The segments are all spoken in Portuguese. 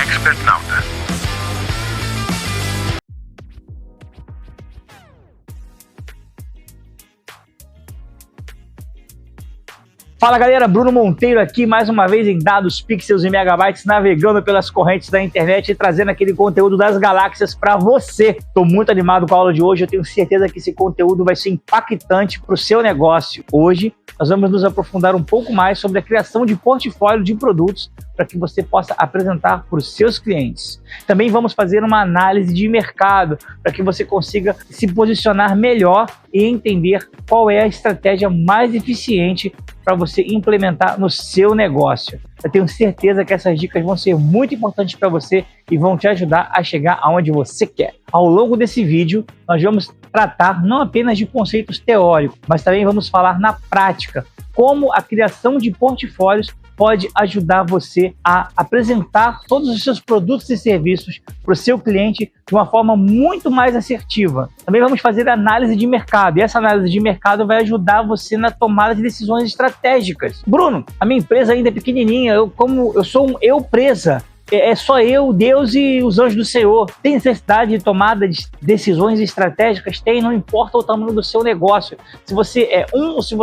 Expert Nauta. Fala galera, Bruno Monteiro aqui mais uma vez em dados, pixels e megabytes, navegando pelas correntes da internet e trazendo aquele conteúdo das galáxias para você. Estou muito animado com a aula de hoje, eu tenho certeza que esse conteúdo vai ser impactante para o seu negócio. Hoje nós vamos nos aprofundar um pouco mais sobre a criação de portfólio de produtos para que você possa apresentar para os seus clientes. Também vamos fazer uma análise de mercado para que você consiga se posicionar melhor e entender qual é a estratégia mais eficiente para você implementar no seu negócio. Eu tenho certeza que essas dicas vão ser muito importantes para você e vão te ajudar a chegar aonde você quer. Ao longo desse vídeo, nós vamos tratar não apenas de conceitos teóricos, mas também vamos falar na prática, como a criação de portfólios pode ajudar você a apresentar todos os seus produtos e serviços para o seu cliente de uma forma muito mais assertiva. Também vamos fazer análise de mercado, e essa análise de mercado vai ajudar você na tomada de decisões estratégicas. Bruno, a minha empresa ainda é pequenininha, eu sou um eu-presa. É só eu, Deus e os anjos do Senhor. Tem necessidade de tomada de decisões estratégicas? Tem, não importa o tamanho do seu negócio. Se você é ou se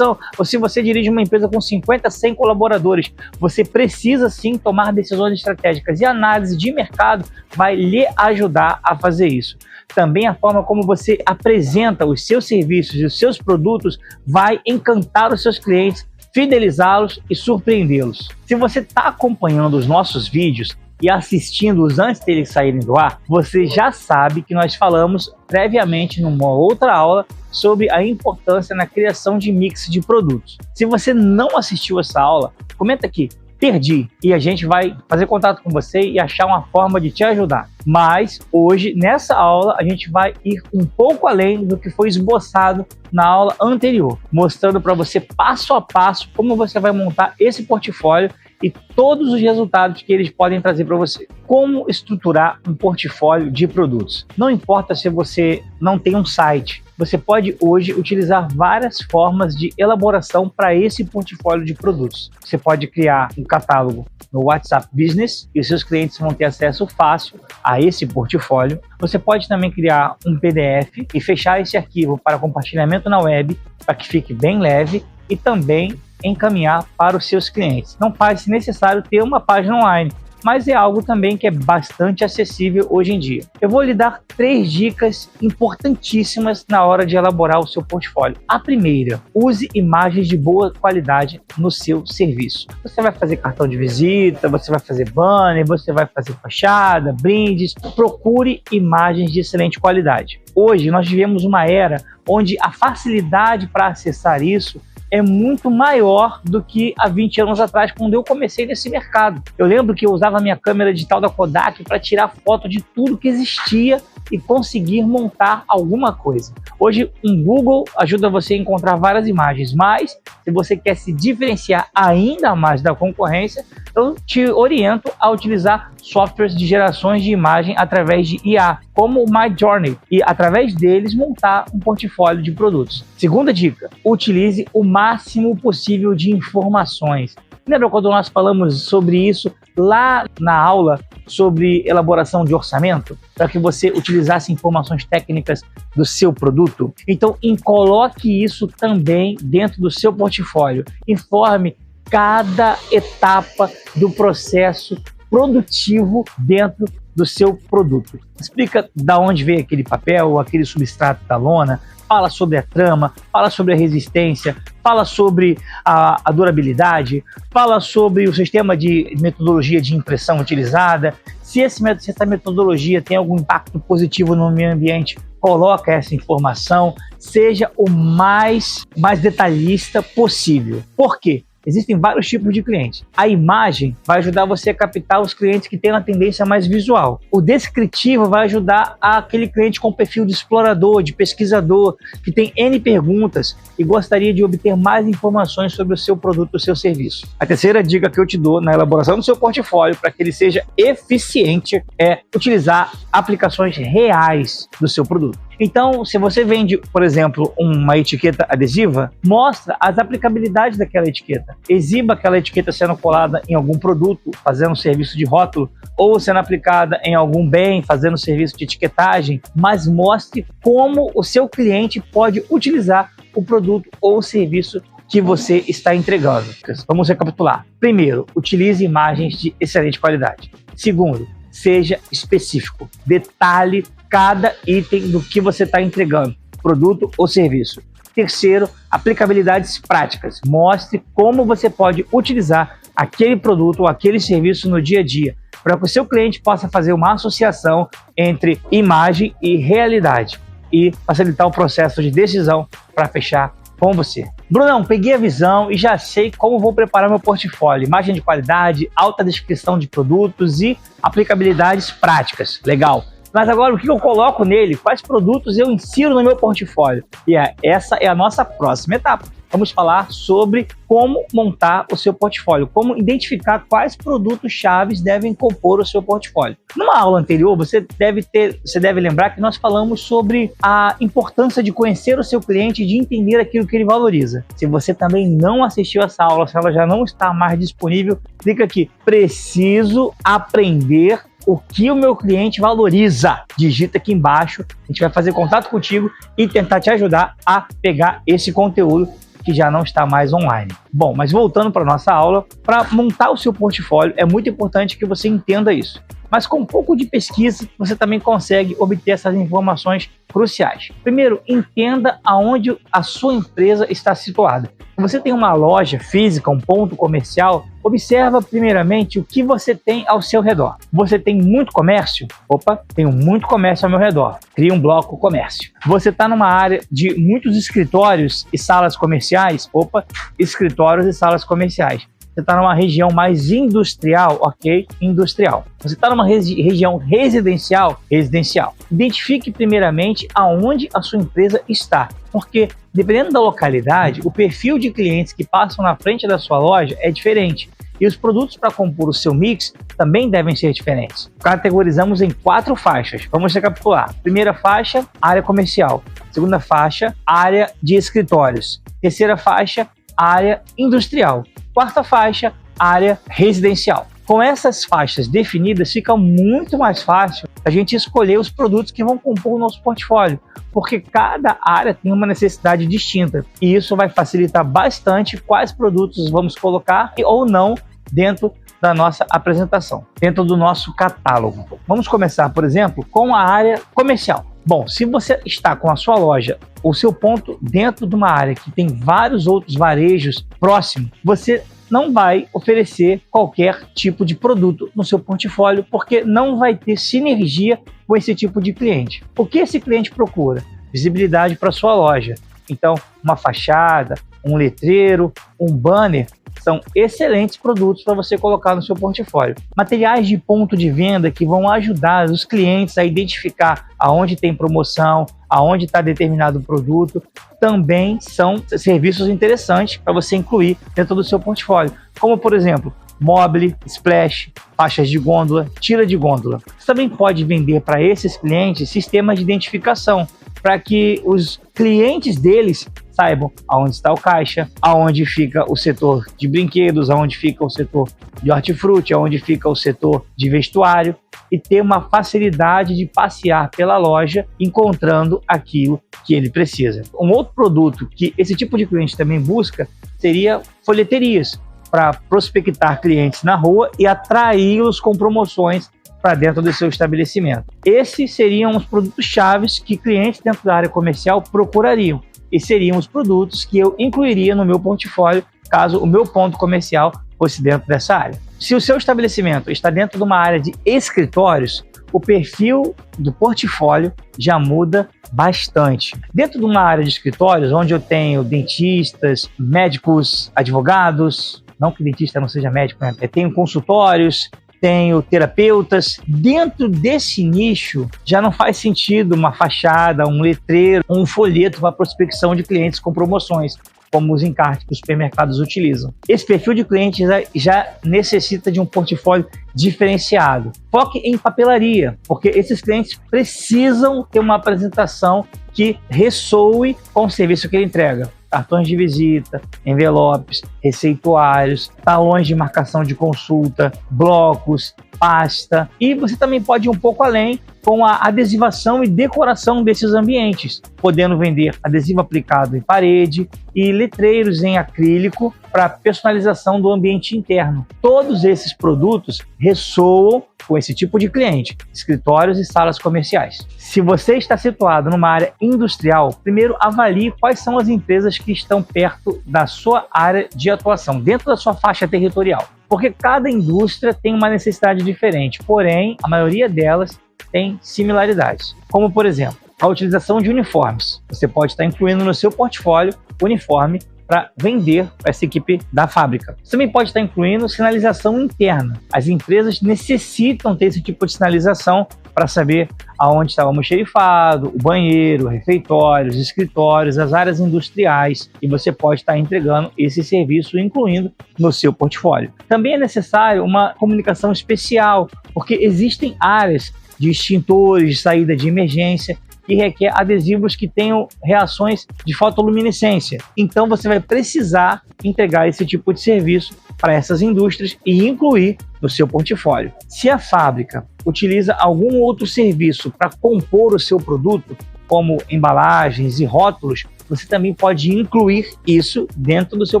você dirige uma empresa com 50, 100 colaboradores, você precisa sim tomar decisões estratégicas. E a análise de mercado vai lhe ajudar a fazer isso. Também a forma como você apresenta os seus serviços e os seus produtos vai encantar os seus clientes, fidelizá-los e surpreendê-los. Se você está acompanhando os nossos vídeos e assistindo-os antes deles saírem do ar, você já sabe que nós falamos previamente numa outra aula sobre a importância na criação de mix de produtos. Se você não assistiu essa aula, comenta aqui, perdi, e a gente vai fazer contato com você e achar uma forma de te ajudar. Mas hoje, nessa aula, a gente vai ir um pouco além do que foi esboçado na aula anterior, mostrando para você passo a passo como você vai montar esse portfólio e todos os resultados que eles podem trazer para você. Como estruturar um portfólio de produtos? Não importa se você não tem um site, você pode hoje utilizar várias formas de elaboração para esse portfólio de produtos. Você pode criar um catálogo no WhatsApp Business e os seus clientes vão ter acesso fácil a esse portfólio. Você pode também criar um PDF e fechar esse arquivo para compartilhamento na web para que fique bem leve e também encaminhar para os seus clientes. Não parece necessário ter uma página online, mas é algo também que é bastante acessível hoje em dia. Eu vou lhe dar 3 dicas importantíssimas na hora de elaborar o seu portfólio. A primeira, use imagens de boa qualidade no seu serviço. Você vai fazer cartão de visita, você vai fazer banner, você vai fazer fachada, brindes. Procure imagens de excelente qualidade. Hoje nós vivemos uma era onde a facilidade para acessar isso é muito maior do que há 20 anos atrás, quando eu comecei nesse mercado. Eu lembro que eu usava a minha câmera digital da Kodak para tirar foto de tudo que existia e conseguir montar alguma coisa. Hoje, um Google ajuda você a encontrar várias imagens, mas se você quer se diferenciar ainda mais da concorrência, eu te oriento a utilizar softwares de gerações de imagem através de IA, como o Midjourney, e através deles montar um portfólio de produtos. Segunda dica, utilize o máximo possível de informações. Lembra quando nós falamos sobre isso lá na aula sobre elaboração de orçamento? Para que você utilizasse informações técnicas do seu produto? Então, coloque isso também dentro do seu portfólio. Informe cada etapa do processo produtivo dentro do seu produto. Explica da onde veio aquele papel, aquele substrato da lona, fala sobre a trama, fala sobre a resistência, fala sobre a durabilidade, fala sobre o sistema de metodologia de impressão utilizada. Se essa metodologia tem algum impacto positivo no meio ambiente, coloca essa informação, seja o mais detalhista possível. Por quê? Existem vários tipos de clientes. A imagem vai ajudar você a captar os clientes que têm uma tendência mais visual. O descritivo vai ajudar aquele cliente com perfil de explorador, de pesquisador, que tem N perguntas e gostaria de obter mais informações sobre o seu produto, o seu serviço. A terceira dica que eu te dou na elaboração do seu portfólio para que ele seja eficiente é utilizar aplicações reais do seu produto. Então, se você vende, por exemplo, uma etiqueta adesiva, mostra as aplicabilidades daquela etiqueta. Exiba aquela etiqueta sendo colada em algum produto, fazendo serviço de rótulo, ou sendo aplicada em algum bem, fazendo serviço de etiquetagem, mas mostre como o seu cliente pode utilizar o produto ou o serviço que você está entregando. Vamos recapitular. Primeiro, utilize imagens de excelente qualidade. Segundo, seja específico. Detalhe cada item do que você está entregando, produto ou serviço. Terceiro, aplicabilidades práticas. Mostre como você pode utilizar aquele produto ou aquele serviço no dia a dia, para que o seu cliente possa fazer uma associação entre imagem e realidade e facilitar o processo de decisão para fechar com você. Brunão, peguei a visão e já sei como vou preparar meu portfólio. Imagem de qualidade, alta descrição de produtos e aplicabilidades práticas. Legal. Mas agora o que eu coloco nele? Quais produtos eu insiro no meu portfólio? E essa é a nossa próxima etapa. Vamos falar sobre como montar o seu portfólio, como identificar quais produtos chaves devem compor o seu portfólio. Numa aula anterior, você deve lembrar que nós falamos sobre a importância de conhecer o seu cliente e de entender aquilo que ele valoriza. Se você também não assistiu essa aula, se ela já não está mais disponível, clica aqui. Preciso aprender o que o meu cliente valoriza. Digita aqui embaixo, a gente vai fazer contato contigo e tentar te ajudar a pegar esse conteúdo que já não está mais online. Bom, mas voltando para a nossa aula, para montar o seu portfólio é muito importante que você entenda isso. Mas com um pouco de pesquisa, você também consegue obter essas informações cruciais. Primeiro, entenda aonde a sua empresa está situada. Se você tem uma loja física, um ponto comercial, observa primeiramente o que você tem ao seu redor. Você tem muito comércio? Opa, tenho muito comércio ao meu redor. Cria um bloco comércio. Você está numa área de muitos escritórios e salas comerciais? Opa, escritórios e salas comerciais. Você está numa região mais industrial, ok? Industrial. Você está numa região residencial? Residencial. Identifique primeiramente aonde a sua empresa está, porque dependendo da localidade, o perfil de clientes que passam na frente da sua loja é diferente. E os produtos para compor o seu mix também devem ser diferentes. Categorizamos em 4 faixas. Vamos recapitular. Primeira faixa, área comercial. Segunda faixa, área de escritórios. Terceira faixa, área industrial. Quarta faixa, área residencial. Com essas faixas definidas, fica muito mais fácil a gente escolher os produtos que vão compor o nosso portfólio, porque cada área tem uma necessidade distinta e isso vai facilitar bastante quais produtos vamos colocar ou não dentro da nossa apresentação, dentro do nosso catálogo. Vamos começar, por exemplo, com a área comercial. Bom, se você está com a sua loja, o seu ponto dentro de uma área que tem vários outros varejos próximos, você não vai oferecer qualquer tipo de produto no seu portfólio, porque não vai ter sinergia com esse tipo de cliente. O que esse cliente procura? Visibilidade para sua loja. Então, uma fachada, um letreiro, um banner, são excelentes produtos para você colocar no seu portfólio. Materiais de ponto de venda que vão ajudar os clientes a identificar aonde tem promoção, aonde está determinado produto, também são serviços interessantes para você incluir dentro do seu portfólio. Como, por exemplo, mobile, splash, faixas de gôndola, tira de gôndola. Você também pode vender para esses clientes sistemas de identificação, para que os clientes deles saibam aonde está o caixa, aonde fica o setor de brinquedos, aonde fica o setor de hortifruti, aonde fica o setor de vestuário e ter uma facilidade de passear pela loja encontrando aquilo que ele precisa. Um outro produto que esse tipo de cliente também busca seria folheterias, para prospectar clientes na rua e atraí-los com promoções para dentro do seu estabelecimento. Esses seriam os produtos chaves que clientes dentro da área comercial procurariam e seriam os produtos que eu incluiria no meu portfólio caso o meu ponto comercial fosse dentro dessa área. Se o seu estabelecimento está dentro de uma área de escritórios, o perfil do portfólio já muda bastante. Dentro de uma área de escritórios, onde eu tenho dentistas, médicos, advogados, não que dentista não seja médico, né? Eu tenho consultórios, tenho terapeutas. Dentro desse nicho, já não faz sentido uma fachada, um letreiro, um folheto para prospecção de clientes com promoções. como os encartes que os supermercados utilizam. Esse perfil de cliente já necessita de um portfólio diferenciado. Foque em papelaria, porque esses clientes precisam ter uma apresentação que ressoe com o serviço que ele entrega. Cartões de visita, envelopes, receituários, talões de marcação de consulta, blocos, pasta. E você também pode ir um pouco além com a adesivação e decoração desses ambientes, podendo vender adesivo aplicado em parede e letreiros em acrílico para personalização do ambiente interno. Todos esses produtos ressoam com esse tipo de cliente, escritórios e salas comerciais. Se você está situado numa área industrial, primeiro avalie quais são as empresas que estão perto da sua área de atuação, dentro da sua faixa territorial. Porque cada indústria tem uma necessidade diferente, porém, a maioria delas tem similaridades. Como, por exemplo, a utilização de uniformes. Você pode estar incluindo no seu portfólio uniforme para vender para essa equipe da fábrica. Você também pode estar incluindo sinalização interna. As empresas necessitam ter esse tipo de sinalização para saber aonde está o almoxerifado, o banheiro, o refeitório, os escritórios, as áreas industriais, e você pode estar entregando esse serviço, incluindo no seu portfólio. Também é necessário uma comunicação especial, porque existem áreas de extintores, de saída de emergência, que requer adesivos que tenham reações de fotoluminescência. Então você vai precisar entregar esse tipo de serviço para essas indústrias e incluir no seu portfólio. Se a fábrica utiliza algum outro serviço para compor o seu produto, como embalagens e rótulos, você também pode incluir isso dentro do seu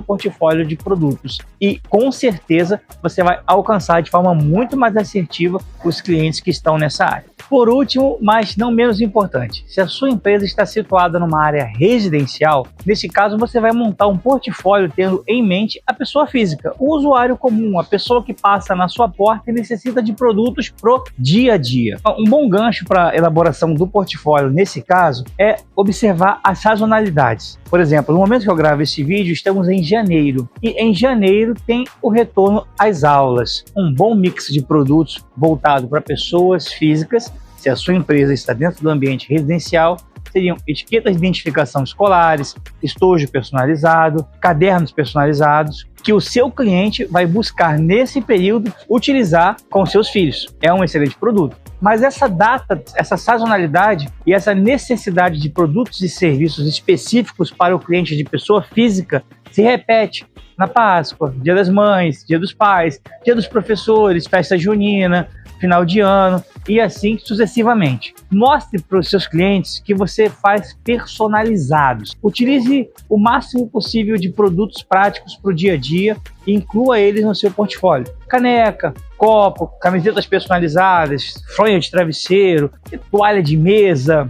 portfólio de produtos. E com certeza você vai alcançar de forma muito mais assertiva os clientes que estão nessa área. Por último, mas não menos importante, se a sua empresa está situada numa área residencial, nesse caso você vai montar um portfólio tendo em mente a pessoa física, o usuário comum, a pessoa que passa na sua porta e necessita de produtos pro dia a dia. Um bom gancho para a elaboração do portfólio nesse caso é observar as sazonalidades. Por exemplo, no momento que eu gravo esse vídeo, estamos em janeiro, e em janeiro tem o retorno às aulas. Um bom mix de produtos voltado para pessoas físicas, se a sua empresa está dentro do ambiente residencial, seriam etiquetas de identificação escolares, estojo personalizado, cadernos personalizados, que o seu cliente vai buscar nesse período utilizar com seus filhos. É um excelente produto. Mas essa data, essa sazonalidade e essa necessidade de produtos e serviços específicos para o cliente de pessoa física se repete na Páscoa, Dia das Mães, Dia dos Pais, Dia dos Professores, festa junina, final de ano e assim sucessivamente. Mostre para os seus clientes que você faz personalizados. Utilize o máximo possível de produtos práticos para o dia a dia e inclua eles no seu portfólio. Caneca, copo, camisetas personalizadas, fronha de travesseiro, toalha de mesa,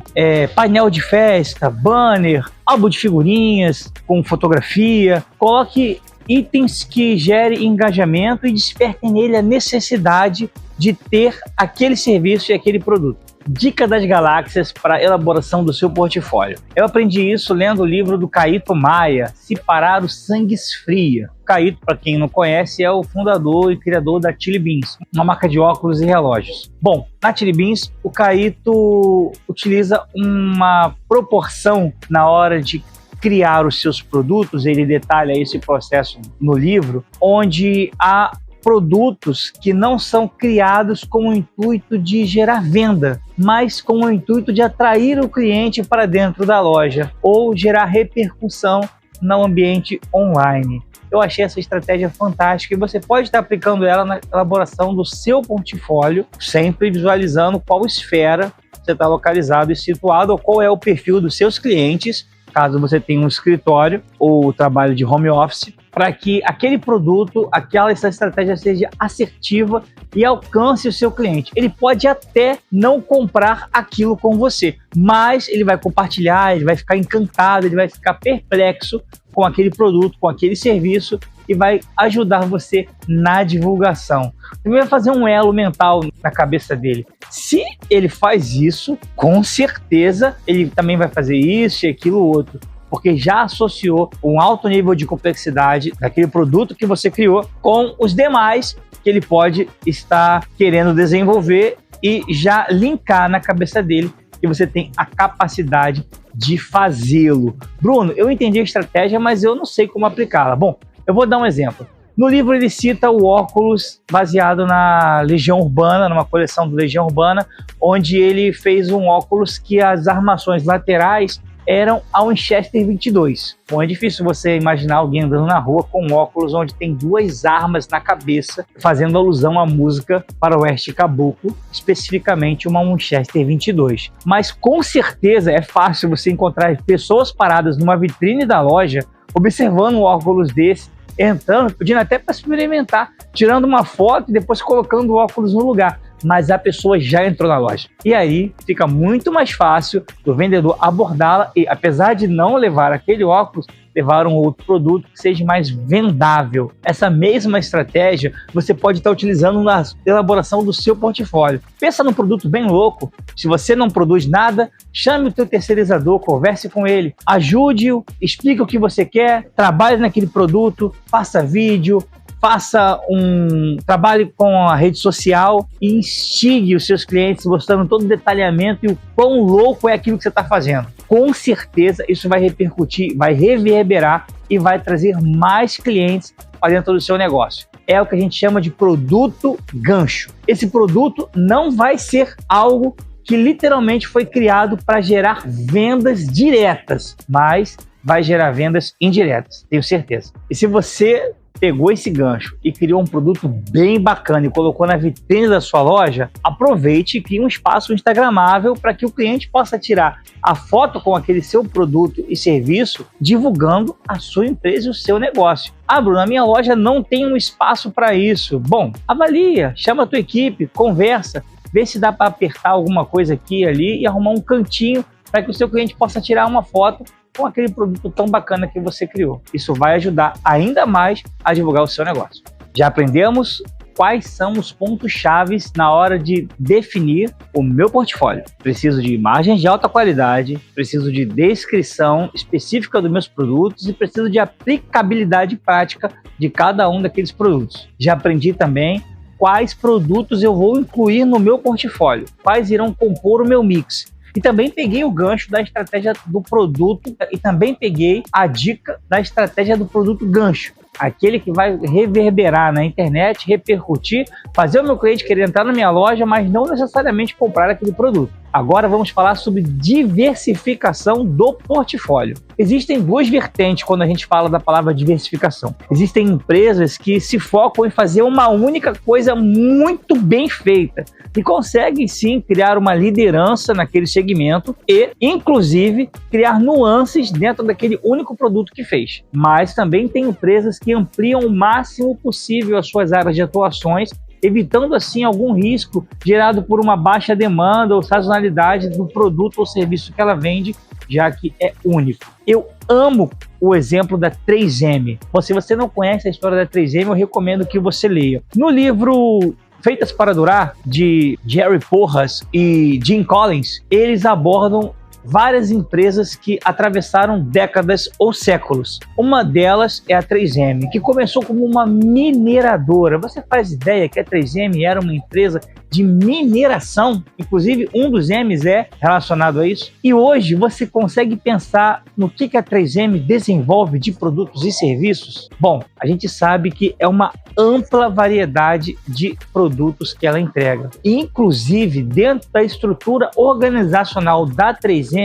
painel de festa, banner, álbum de figurinhas com fotografia. Coloque itens que gerem engajamento e despertem nele a necessidade de ter aquele serviço e aquele produto. Dica das galáxias para a elaboração do seu portfólio. Eu aprendi isso lendo o livro do Caíto Maia, Se Parar o Sangue Esfria. O Caíto, para quem não conhece, é o fundador e criador da Chili Beans, uma marca de óculos e relógios. Bom, na Chili Beans, o Caíto utiliza uma proporção na hora de criar os seus produtos, ele detalha esse processo no livro, onde há produtos que não são criados com o intuito de gerar venda, mas com o intuito de atrair o cliente para dentro da loja ou gerar repercussão no ambiente online. Eu achei essa estratégia fantástica e você pode estar aplicando ela na elaboração do seu portfólio, sempre visualizando qual esfera você está localizado e situado, ou qual é o perfil dos seus clientes, caso você tenha um escritório ou trabalho de home office, para que aquele produto, essa estratégia seja assertiva e alcance o seu cliente. Ele pode até não comprar aquilo com você, mas ele vai compartilhar, ele vai ficar encantado, ele vai ficar perplexo com aquele produto, com aquele serviço e vai ajudar você na divulgação. Você vai fazer um elo mental na cabeça dele. Se ele faz isso, com certeza ele também vai fazer isso e aquilo outro, porque já associou um alto nível de complexidade daquele produto que você criou com os demais que ele pode estar querendo desenvolver e já linkar na cabeça dele que você tem a capacidade de fazê-lo. Bruno, eu entendi a estratégia, mas eu não sei como aplicá-la. Bom, eu vou dar um exemplo. No livro ele cita o óculos baseado na Legião Urbana, numa coleção do Legião Urbana, onde ele fez um óculos que as armações laterais eram a Winchester 22. Bom, é difícil você imaginar alguém andando na rua com um óculos onde tem duas armas na cabeça, fazendo alusão à música Faroeste Caboclo, especificamente uma Winchester 22. Mas com certeza é fácil você encontrar pessoas paradas numa vitrine da loja, observando um óculos desse, entrando, pedindo até para experimentar, tirando uma foto e depois colocando o óculos no lugar. Mas a pessoa já entrou na loja. E aí fica muito mais fácil do vendedor abordá-la e, apesar de não levar aquele óculos, levar um outro produto que seja mais vendável. Essa mesma estratégia você pode estar utilizando na elaboração do seu portfólio. Pensa num produto bem louco. Se você não produz nada, chame o teu terceirizador, converse com ele, ajude-o, explique o que você quer, trabalhe naquele produto, faça vídeo, faça um trabalho com a rede social e instigue os seus clientes mostrando todo o detalhamento e o quão louco é aquilo que você está fazendo. Com certeza isso vai repercutir, vai reverberar e vai trazer mais clientes para dentro do seu negócio. É o que a gente chama de produto gancho. Esse produto não vai ser algo que literalmente foi criado para gerar vendas diretas, mas vai gerar vendas indiretas, tenho certeza. E se você pegou esse gancho e criou um produto bem bacana e colocou na vitrine da sua loja, aproveite e crie um espaço instagramável para que o cliente possa tirar a foto com aquele seu produto e serviço, divulgando a sua empresa e o seu negócio. Ah, Bruno, a minha loja não tem um espaço para isso. Bom, avalia, chama a tua equipe, conversa, vê se dá para apertar alguma coisa aqui e ali e arrumar um cantinho para que o seu cliente possa tirar uma foto com aquele produto tão bacana que você criou. Isso vai ajudar ainda mais a divulgar o seu negócio. Já aprendemos quais são os pontos-chave na hora de definir o meu portfólio. Preciso de imagens de alta qualidade, preciso de descrição específica dos meus produtos e preciso de aplicabilidade prática de cada um daqueles produtos. Já aprendi também quais produtos eu vou incluir no meu portfólio, quais irão compor o meu mix. E também peguei o gancho da estratégia do produto e também peguei a dica da estratégia do produto gancho. Aquele que vai reverberar na internet, repercutir, fazer o meu cliente querer entrar na minha loja, mas não necessariamente comprar aquele produto. Agora vamos falar sobre diversificação do portfólio. Existem duas vertentes quando a gente fala da palavra diversificação. Existem empresas que se focam em fazer uma única coisa muito bem feita e conseguem sim criar uma liderança naquele segmento e, inclusive, criar nuances dentro daquele único produto que fez. Mas também tem empresas que ampliam o máximo possível as suas áreas de atuações, evitando assim algum risco gerado por uma baixa demanda ou sazonalidade do produto ou serviço que ela vende, já que é único. Eu amo o exemplo da 3M. Se você não conhece a história da 3M, eu recomendo que você leia. No livro Feitas para Durar, de Jerry Porras e Jim Collins, eles abordam várias empresas que atravessaram décadas ou séculos. Uma delas é a 3M, que começou como uma mineradora. Você faz ideia que a 3M era uma empresa de mineração? Inclusive, um dos M's é relacionado a isso. E hoje você consegue pensar no que a 3M desenvolve de produtos e serviços? Bom, a gente sabe que é uma ampla variedade de produtos que ela entrega. Inclusive, dentro da estrutura organizacional da 3M,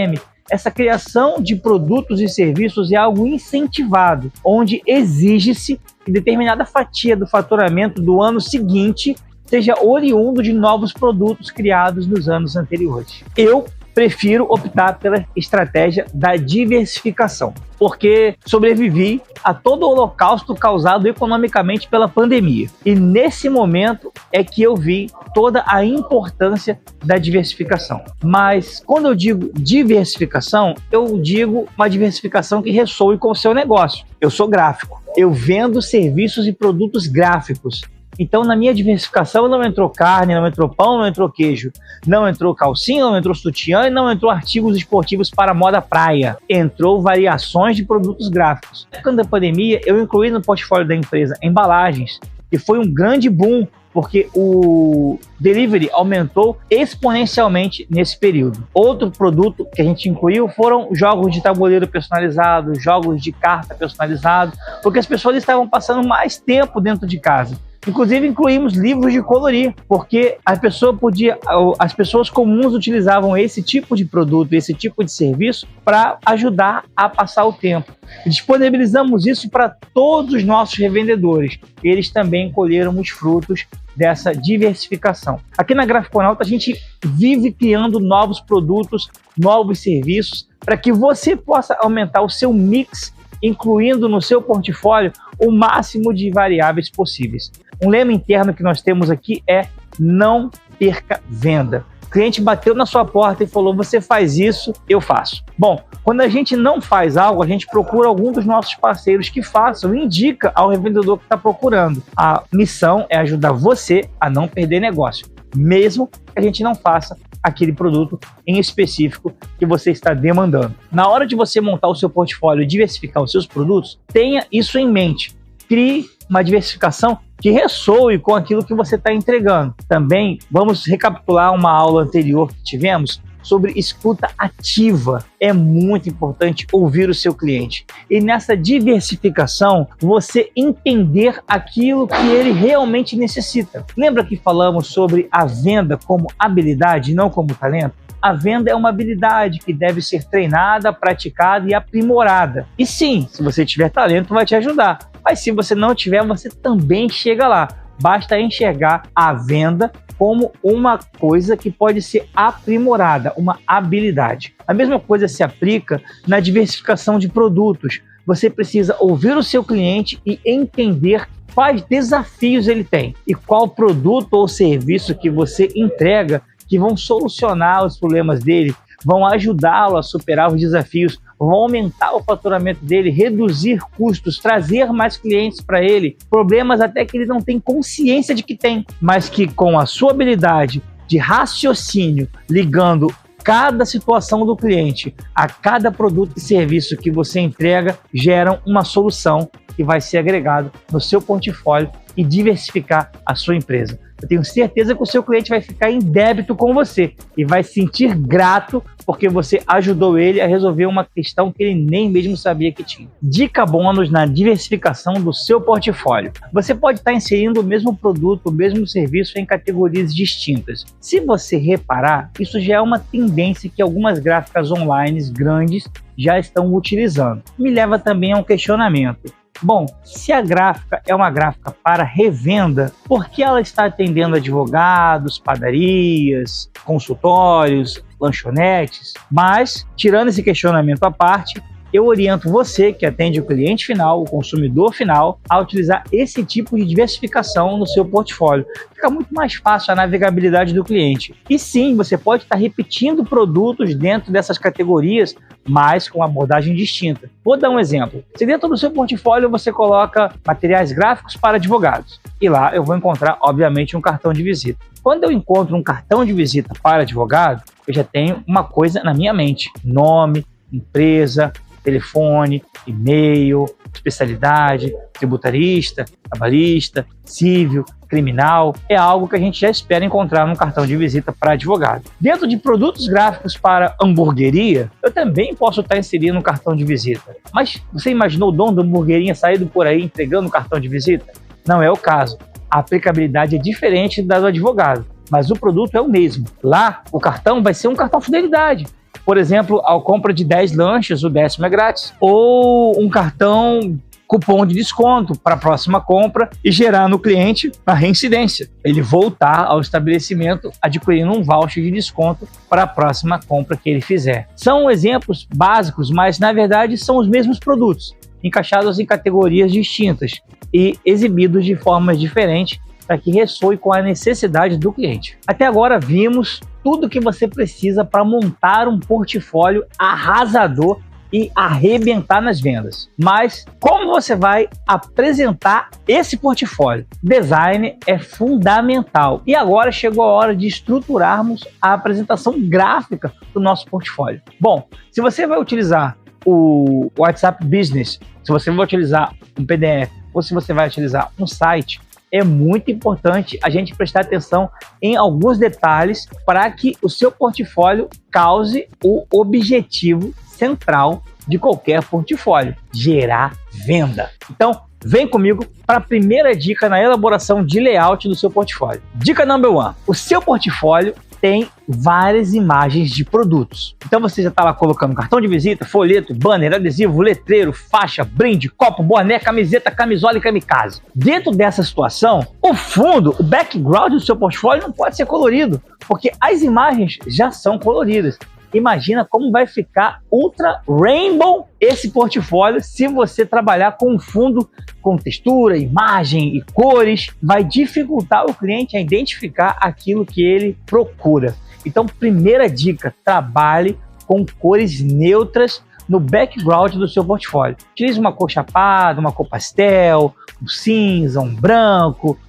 essa criação de produtos e serviços é algo incentivado, onde exige-se que determinada fatia do faturamento do ano seguinte seja oriundo de novos produtos criados nos anos anteriores. Eu prefiro optar pela estratégia da diversificação, porque sobrevivi a todo o holocausto causado economicamente pela pandemia. E nesse momento é que eu vi toda a importância da diversificação. Mas quando eu digo diversificação, eu digo uma diversificação que ressoe com o seu negócio. Eu sou gráfico, eu vendo serviços e produtos gráficos. Então, na minha diversificação não entrou carne, não entrou pão, não entrou queijo, não entrou calcinha, não entrou sutiã e não entrou artigos esportivos para moda praia. Entrou variações de produtos gráficos. Na época da pandemia, eu incluí no portfólio da empresa embalagens, e foi um grande boom porque o delivery aumentou exponencialmente nesse período. Outro produto que a gente incluiu foram jogos de tabuleiro personalizados, jogos de carta personalizados, porque as pessoas estavam passando mais tempo dentro de casa. Inclusive incluímos livros de colorir, porque as pessoas comuns utilizavam esse tipo de produto, esse tipo de serviço para ajudar a passar o tempo. Disponibilizamos isso para todos os nossos revendedores. Eles também colheram os frutos dessa diversificação. Aqui na Graficonauta a gente vive criando novos produtos, novos serviços, para que você possa aumentar o seu mix, incluindo no seu portfólio o máximo de variáveis possíveis. Um lema interno que nós temos aqui é: não perca venda. O cliente bateu na sua porta e falou: você faz isso, eu faço. Bom, quando a gente não faz algo, a gente procura algum dos nossos parceiros que façam e indica ao revendedor que está procurando. A missão é ajudar você a não perder negócio, mesmo que a gente não faça aquele produto em específico que você está demandando. Na hora de você montar o seu portfólio e diversificar os seus produtos, tenha isso em mente. Crie uma diversificação que ressoe com aquilo que você está entregando. Também vamos recapitular uma aula anterior que tivemos sobre escuta ativa. É muito importante ouvir o seu cliente. E nessa diversificação, você entender aquilo que ele realmente necessita. Lembra que falamos sobre a venda como habilidade e não como talento? A venda é uma habilidade que deve ser treinada, praticada e aprimorada. E sim, se você tiver talento, vai te ajudar. Mas se você não tiver, você também chega lá. Basta enxergar a venda como uma coisa que pode ser aprimorada, uma habilidade. A mesma coisa se aplica na diversificação de produtos. Você precisa ouvir o seu cliente e entender quais desafios ele tem e qual produto ou serviço que você entrega que vão solucionar os problemas dele, vão ajudá-lo a superar os desafios, vão aumentar o faturamento dele, reduzir custos, trazer mais clientes para ele, problemas até que ele não tem consciência de que tem, mas que com a sua habilidade de raciocínio, ligando cada situação do cliente a cada produto e serviço que você entrega, geram uma solução que vai ser agregado no seu portfólio e diversificar a sua empresa. Eu tenho certeza que o seu cliente vai ficar em débito com você e vai se sentir grato porque você ajudou ele a resolver uma questão que ele nem mesmo sabia que tinha. Dica bônus na diversificação do seu portfólio. Você pode estar inserindo o mesmo produto, o mesmo serviço em categorias distintas. Se você reparar, isso já é uma tendência que algumas gráficas online grandes já estão utilizando. Me leva também a um questionamento. Bom, se a gráfica é uma gráfica para revenda, por que ela está atendendo advogados, padarias, consultórios, lanchonetes? Mas, tirando esse questionamento à parte, eu oriento você que atende o cliente final, o consumidor final, a utilizar esse tipo de diversificação no seu portfólio. Fica muito mais fácil a navegabilidade do cliente. E sim, você pode estar repetindo produtos dentro dessas categorias, mas com abordagem distinta. Vou dar um exemplo. Se dentro do seu portfólio você coloca materiais gráficos para advogados, e lá eu vou encontrar, obviamente, um cartão de visita. Quando eu encontro um cartão de visita para advogado, eu já tenho uma coisa na minha mente: nome, empresa, telefone, e-mail, especialidade, tributarista, trabalhista, civil, criminal. É algo que a gente já espera encontrar num cartão de visita para advogado. Dentro de produtos gráficos para hamburgueria, eu também posso estar inserindo um cartão de visita. Mas você imaginou o dono da hamburguerinha saindo por aí entregando um cartão de visita? Não é o caso. A aplicabilidade é diferente da do advogado, mas o produto é o mesmo. Lá, o cartão vai ser um cartão fidelidade. Por exemplo, ao compra de 10 lanches, o 10º é grátis. Ou um cartão cupom de desconto para a próxima compra e gerar no cliente a reincidência. Ele voltar ao estabelecimento adquirindo um voucher de desconto para a próxima compra que ele fizer. São exemplos básicos, mas na verdade são os mesmos produtos, encaixados em categorias distintas e exibidos de formas diferentes para que ressoe com a necessidade do cliente. Até agora vimos tudo que você precisa para montar um portfólio arrasador e arrebentar nas vendas. Mas como você vai apresentar esse portfólio? Design é fundamental. E agora chegou a hora de estruturarmos a apresentação gráfica do nosso portfólio. Bom, se você vai utilizar o WhatsApp Business, se você vai utilizar um PDF ou se você vai utilizar um site, é muito importante a gente prestar atenção em alguns detalhes para que o seu portfólio cause o objetivo central de qualquer portfólio: gerar venda. Então, vem comigo para a primeira dica na elaboração de layout do seu portfólio. Dica number 1. O seu portfólio tem várias imagens de produtos. Então você já está lá colocando cartão de visita, folheto, banner, adesivo, letreiro, faixa, brinde, copo, boné, camiseta, camisola e kamikaze. Dentro dessa situação, o fundo, o background do seu portfólio não pode ser colorido, porque as imagens já são coloridas. Imagina como vai ficar ultra rainbow esse portfólio se você trabalhar com um fundo com textura, imagem e cores. Vai dificultar o cliente a identificar aquilo que ele procura. Então, primeira dica: trabalhe com cores neutras no background do seu portfólio. Utilize uma cor chapada, uma cor pastel, um cinza, um branco,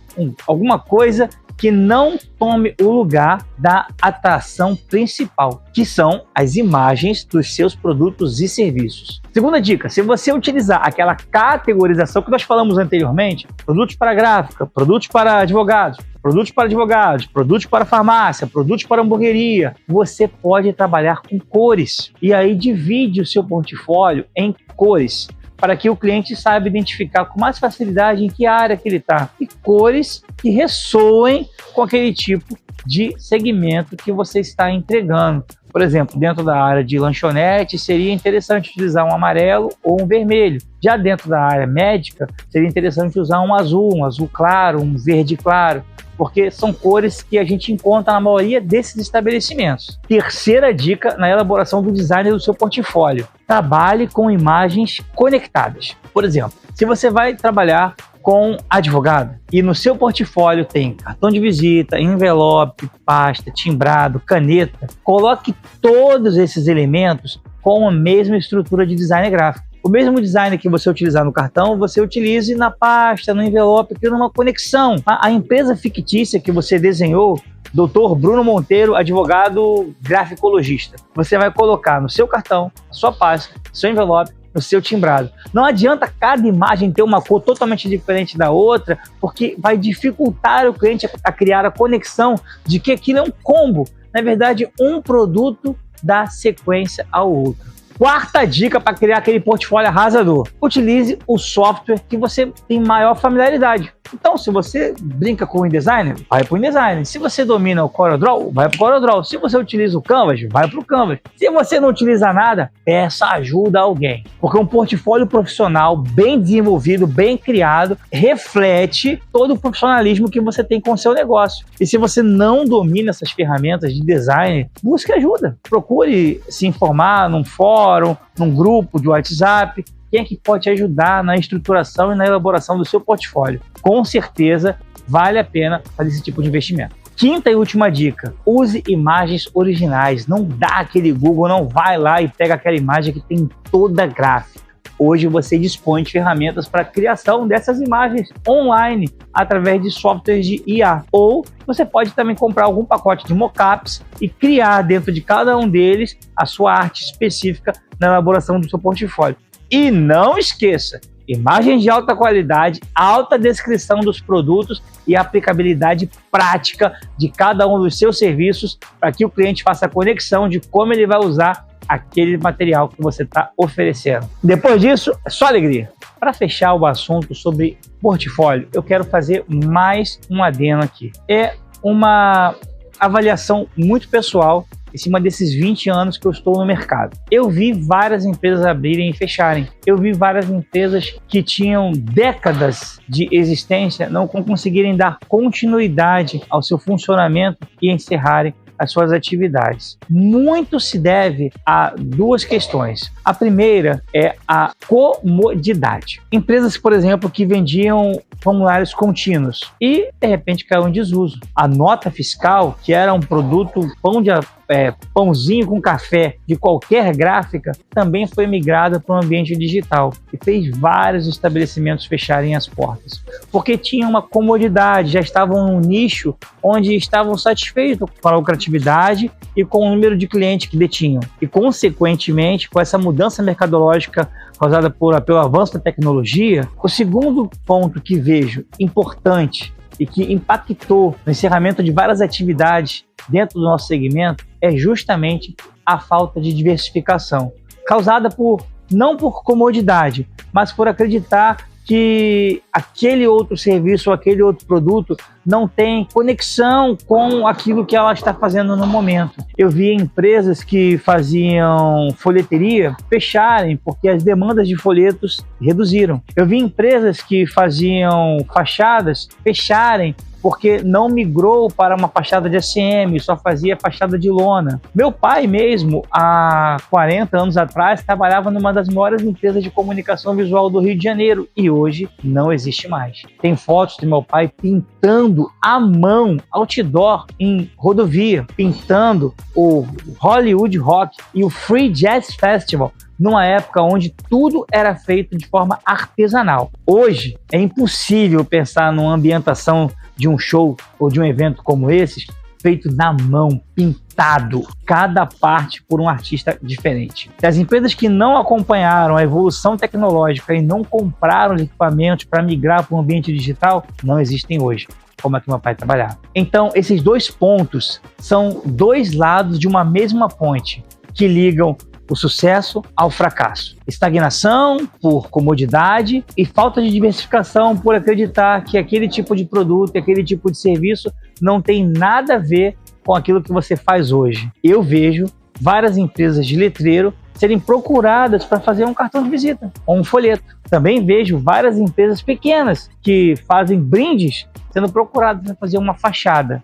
alguma coisa que não tome o lugar da atração principal, que são as imagens dos seus produtos e serviços. Segunda dica: se você utilizar aquela categorização que nós falamos anteriormente, produtos para gráfica, produtos para advogados, produtos para farmácia, produtos para hamburgueria, você pode trabalhar com cores. E aí divide o seu portfólio em cores, para que o cliente saiba identificar com mais facilidade em que área que ele está, e cores que ressoem com aquele tipo de segmento que você está entregando. Por exemplo, dentro da área de lanchonete, seria interessante utilizar um amarelo ou um vermelho. Já dentro da área médica, seria interessante usar um azul claro, um verde claro, porque são cores que a gente encontra na maioria desses estabelecimentos. Terceira dica na elaboração do design do seu portfólio: trabalhe com imagens conectadas. Por exemplo, se você vai trabalhar com advogado e no seu portfólio tem cartão de visita, envelope, pasta, timbrado, caneta, coloque todos esses elementos com a mesma estrutura de design gráfico. O mesmo design que você utilizar no cartão, você utilize na pasta, no envelope, criando uma conexão. A empresa fictícia que você desenhou, Dr. Bruno Monteiro, advogado graficologista, você vai colocar no seu cartão, na sua pasta, no seu envelope, no seu timbrado. Não adianta cada imagem ter uma cor totalmente diferente da outra, porque vai dificultar o cliente a criar a conexão de que aquilo é um combo. Na verdade, um produto dá sequência ao outro. Quarta dica para criar aquele portfólio arrasador: utilize o software que você tem maior familiaridade. Então, se você brinca com o InDesign, vai para o InDesign. Se você domina o CorelDRAW, vai para o CorelDRAW. Se você utiliza o Canvas, vai para o Canvas. Se você não utiliza nada, peça ajuda a alguém. Porque um portfólio profissional bem desenvolvido, bem criado, reflete todo o profissionalismo que você tem com o seu negócio. E se você não domina essas ferramentas de design, busque ajuda. Procure se informar num fórum, num grupo de WhatsApp. Quem é que pode te ajudar na estruturação e na elaboração do seu portfólio? Com certeza vale a pena fazer esse tipo de investimento. Quinta e última dica: use imagens originais. Não dá aquele Google, não vai lá e pega aquela imagem que tem toda a gráfica. Hoje você dispõe de ferramentas para a criação dessas imagens online através de softwares de IA. Ou você pode também comprar algum pacote de mockups e criar dentro de cada um deles a sua arte específica na elaboração do seu portfólio. E não esqueça: imagens de alta qualidade, alta descrição dos produtos e aplicabilidade prática de cada um dos seus serviços, para que o cliente faça a conexão de como ele vai usar aquele material que você está oferecendo. Depois disso, é só alegria. Para fechar o assunto sobre portfólio, eu quero fazer mais um adendo aqui. É uma avaliação muito pessoal em cima desses 20 anos que eu estou no mercado. Eu vi várias empresas abrirem e fecharem. Eu vi várias empresas que tinham décadas de existência não conseguirem dar continuidade ao seu funcionamento e encerrarem as suas atividades. Muito se deve a duas questões. A primeira é a comodidade. Empresas, por exemplo, que vendiam formulários contínuos e, de repente, caiu em desuso. A nota fiscal, que era um produto pão de pãozinho com café de qualquer gráfica também foi migrada para o ambiente digital e fez vários estabelecimentos fecharem as portas, porque tinha uma comodidade, já estavam num nicho onde estavam satisfeitos com a lucratividade e com o número de clientes que detinham. E, consequentemente, com essa mudança mercadológica causada pelo avanço da tecnologia, o segundo ponto que vejo importante e que impactou no encerramento de várias atividades dentro do nosso segmento é justamente a falta de diversificação, causada não por comodidade, mas por acreditar que aquele outro serviço ou aquele outro produto não tem conexão com aquilo que ela está fazendo no momento. Eu vi empresas que faziam folheteria fecharem porque as demandas de folhetos reduziram. Eu vi empresas que faziam fachadas fecharem porque não migrou para uma fachada de ACM, só fazia fachada de lona. Meu pai mesmo, há 40 anos atrás, trabalhava numa das maiores empresas de comunicação visual do Rio de Janeiro e hoje não existe mais. Tem fotos do meu pai pintando à mão outdoor em rodovia, pintando o Hollywood Rock e o Free Jazz Festival, numa época onde tudo era feito de forma artesanal. Hoje é impossível pensar numa ambientação de um show ou de um evento como esses feito na mão, pintado, cada parte por um artista diferente. E as empresas que não acompanharam a evolução tecnológica e não compraram equipamentos para migrar para o ambiente digital não existem hoje, como é que meu pai trabalhava. Então, esses dois pontos são dois lados de uma mesma ponte que ligam o sucesso ao fracasso. Estagnação por comodidade e falta de diversificação por acreditar que aquele tipo de produto, aquele tipo de serviço não tem nada a ver com aquilo que você faz hoje. Eu vejo várias empresas de letreiro serem procuradas para fazer um cartão de visita ou um folheto. Também vejo várias empresas pequenas que fazem brindes sendo procuradas para fazer uma fachada.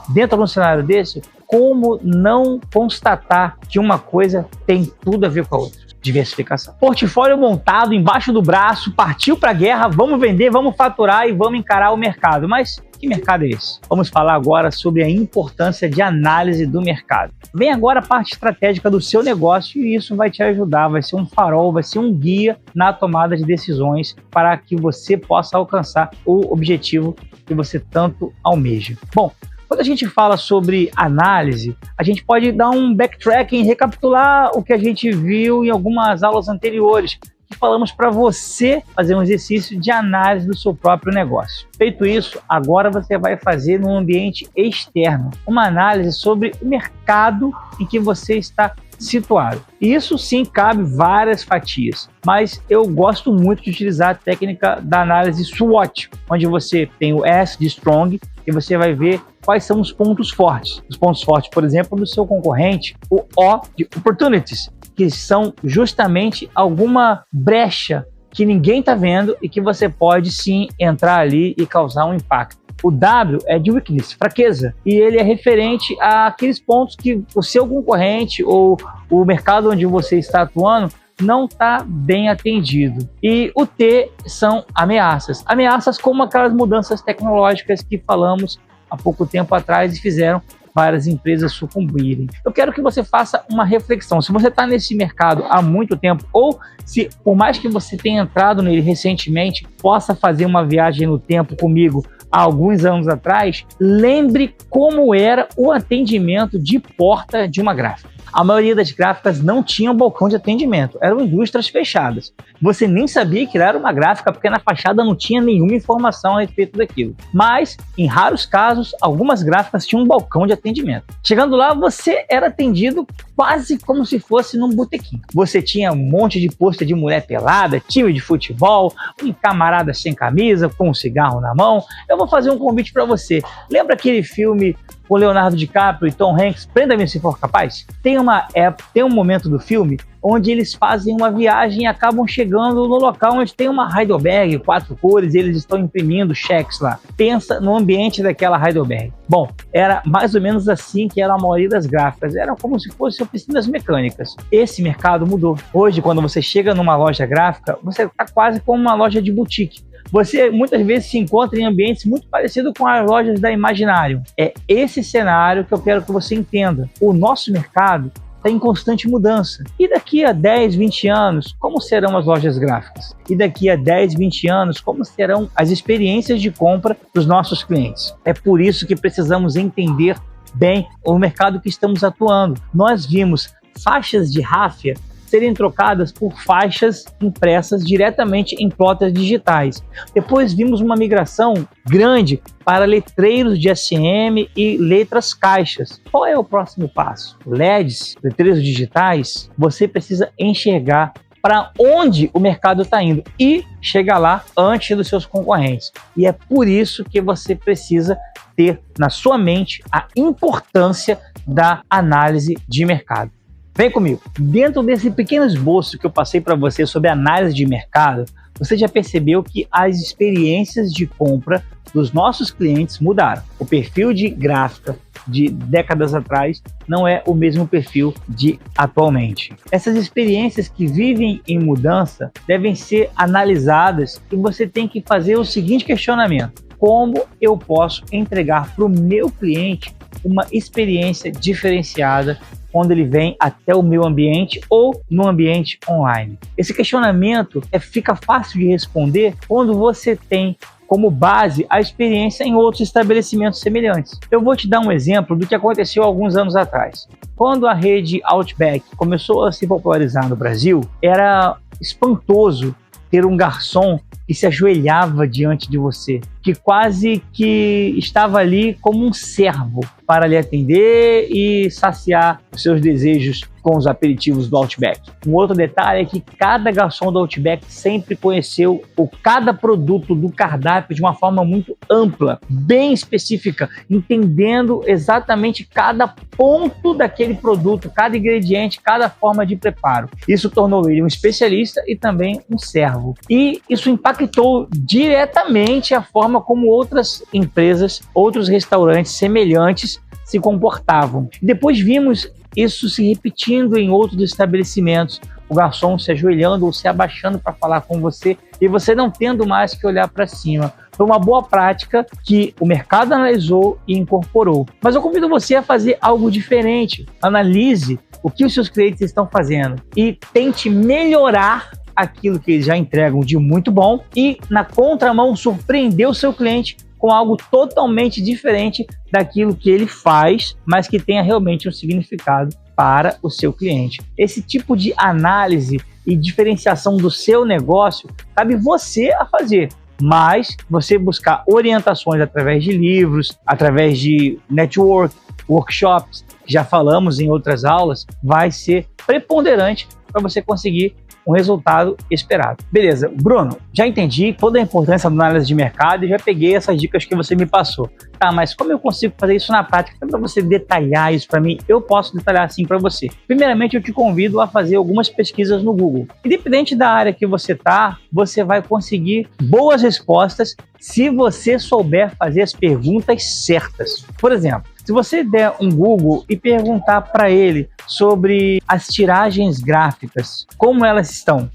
Dentro de um cenário desse, como não constatar que uma coisa tem tudo a ver com a outra? Diversificação. Portfólio montado embaixo do braço, partiu para a guerra, vamos vender, vamos faturar e vamos encarar o mercado. Mas que mercado é esse? Vamos falar agora sobre a importância de análise do mercado. Vem agora a parte estratégica do seu negócio e isso vai te ajudar, vai ser um farol, vai ser um guia na tomada de decisões para que você possa alcançar o objetivo que você tanto almeja. Bom, quando a gente fala sobre análise, a gente pode dar um backtracking, recapitular o que a gente viu em algumas aulas anteriores, que falamos para você fazer um exercício de análise do seu próprio negócio. Feito isso, agora você vai fazer num ambiente externo, uma análise sobre o mercado em que você está situado. Isso sim cabe várias fatias, mas eu gosto muito de utilizar a técnica da análise SWOT, onde você tem o S de Strong e você vai ver quais são os pontos fortes. Os pontos fortes, por exemplo, do seu concorrente, o O de Opportunities, que são justamente alguma brecha que ninguém está vendo e que você pode sim entrar ali e causar um impacto. O W é de weakness, fraqueza, e ele é referente àqueles pontos que o seu concorrente ou o mercado onde você está atuando não está bem atendido. E o T são ameaças. Ameaças como aquelas mudanças tecnológicas que falamos há pouco tempo atrás e fizeram várias empresas sucumbirem. Eu quero que você faça uma reflexão. Se você está nesse mercado há muito tempo ou se, por mais que você tenha entrado nele recentemente, possa fazer uma viagem no tempo comigo há alguns anos atrás, lembre como era o atendimento de porta de uma gráfica. A maioria das gráficas não tinha balcão de atendimento, eram indústrias fechadas. Você nem sabia que era uma gráfica porque na fachada não tinha nenhuma informação a respeito daquilo. Mas, em raros casos, algumas gráficas tinham um balcão de atendimento. Chegando lá, você era atendido quase como se fosse num botequim. Você tinha um monte de pôster de mulher pelada, time de futebol, um camarada sem camisa, com um cigarro na mão. Eu vou fazer um convite para você. Lembra aquele filme com Leonardo DiCaprio e Tom Hanks, Prenda-me se for capaz? Tem um momento do filme onde eles fazem uma viagem e acabam chegando no local onde tem uma Heidelberg, 4 cores, e eles estão imprimindo cheques lá. Pensa no ambiente daquela Heidelberg. Bom, era mais ou menos assim que era a maioria das gráficas, eram como se fossem oficinas mecânicas. Esse mercado mudou. Hoje, quando você chega numa loja gráfica, você está quase como uma loja de boutique. Você muitas vezes se encontra em ambientes muito parecidos com as lojas da Imaginarium. É esse cenário que eu quero que você entenda. O nosso mercado está em constante mudança. E daqui a 10, 20 anos, como serão as lojas gráficas? E daqui a 10, 20 anos, como serão as experiências de compra dos nossos clientes? É por isso que precisamos entender bem o mercado que estamos atuando. Nós vimos faixas de ráfia serem trocadas por faixas impressas diretamente em plotters digitais. Depois vimos uma migração grande para letreiros de SM e letras caixas. Qual é o próximo passo? LEDs, letreiros digitais. Você precisa enxergar para onde o mercado está indo e chegar lá antes dos seus concorrentes. E é por isso que você precisa ter na sua mente a importância da análise de mercado. Vem comigo. Dentro desse pequeno esboço que eu passei para você sobre análise de mercado, você já percebeu que as experiências de compra dos nossos clientes mudaram. O perfil de gráfica de décadas atrás não é o mesmo perfil de atualmente. Essas experiências que vivem em mudança devem ser analisadas e você tem que fazer o seguinte questionamento: como eu posso entregar para o meu cliente uma experiência diferenciada quando ele vem até o meu ambiente ou no ambiente online? Esse questionamento fica fácil de responder quando você tem como base a experiência em outros estabelecimentos semelhantes. Eu vou te dar um exemplo do que aconteceu alguns anos atrás. Quando a rede Outback começou a se popularizar no Brasil, era espantoso ter um garçom que se ajoelhava diante de você, que quase que estava ali como um servo para lhe atender e saciar os seus desejos com os aperitivos do Outback. Um outro detalhe é que cada garçom do Outback sempre conheceu cada produto do cardápio de uma forma muito ampla, bem específica, entendendo exatamente cada ponto daquele produto, cada ingrediente, cada forma de preparo. Isso tornou ele um especialista e também um servo. E isso impactou diretamente a forma como outras empresas, outros restaurantes semelhantes se comportavam. Depois vimos isso se repetindo em outros estabelecimentos, o garçom se ajoelhando ou se abaixando para falar com você e você não tendo mais que olhar para cima. Foi uma boa prática que o mercado analisou e incorporou. Mas eu convido você a fazer algo diferente. Analise o que os seus clientes estão fazendo e tente melhorar aquilo que eles já entregam de muito bom e, na contramão, surpreender o seu cliente com algo totalmente diferente daquilo que ele faz, mas que tenha realmente um significado para o seu cliente. Esse tipo de análise e diferenciação do seu negócio cabe você a fazer, mas você buscar orientações através de livros, através de network, workshops, que já falamos em outras aulas, vai ser preponderante para você conseguir um resultado esperado. Beleza, Bruno, já entendi toda a importância da análise de mercado e já peguei essas dicas que você me passou. Tá, mas como eu consigo fazer isso na prática? Então, para você detalhar isso para mim, eu posso detalhar assim para você. Primeiramente, eu te convido a fazer algumas pesquisas no Google. Independente da área que você tá, você vai conseguir boas respostas se você souber fazer as perguntas certas. Por exemplo, se você der um Google e perguntar para ele sobre as tiragens gráficas, como elas estão?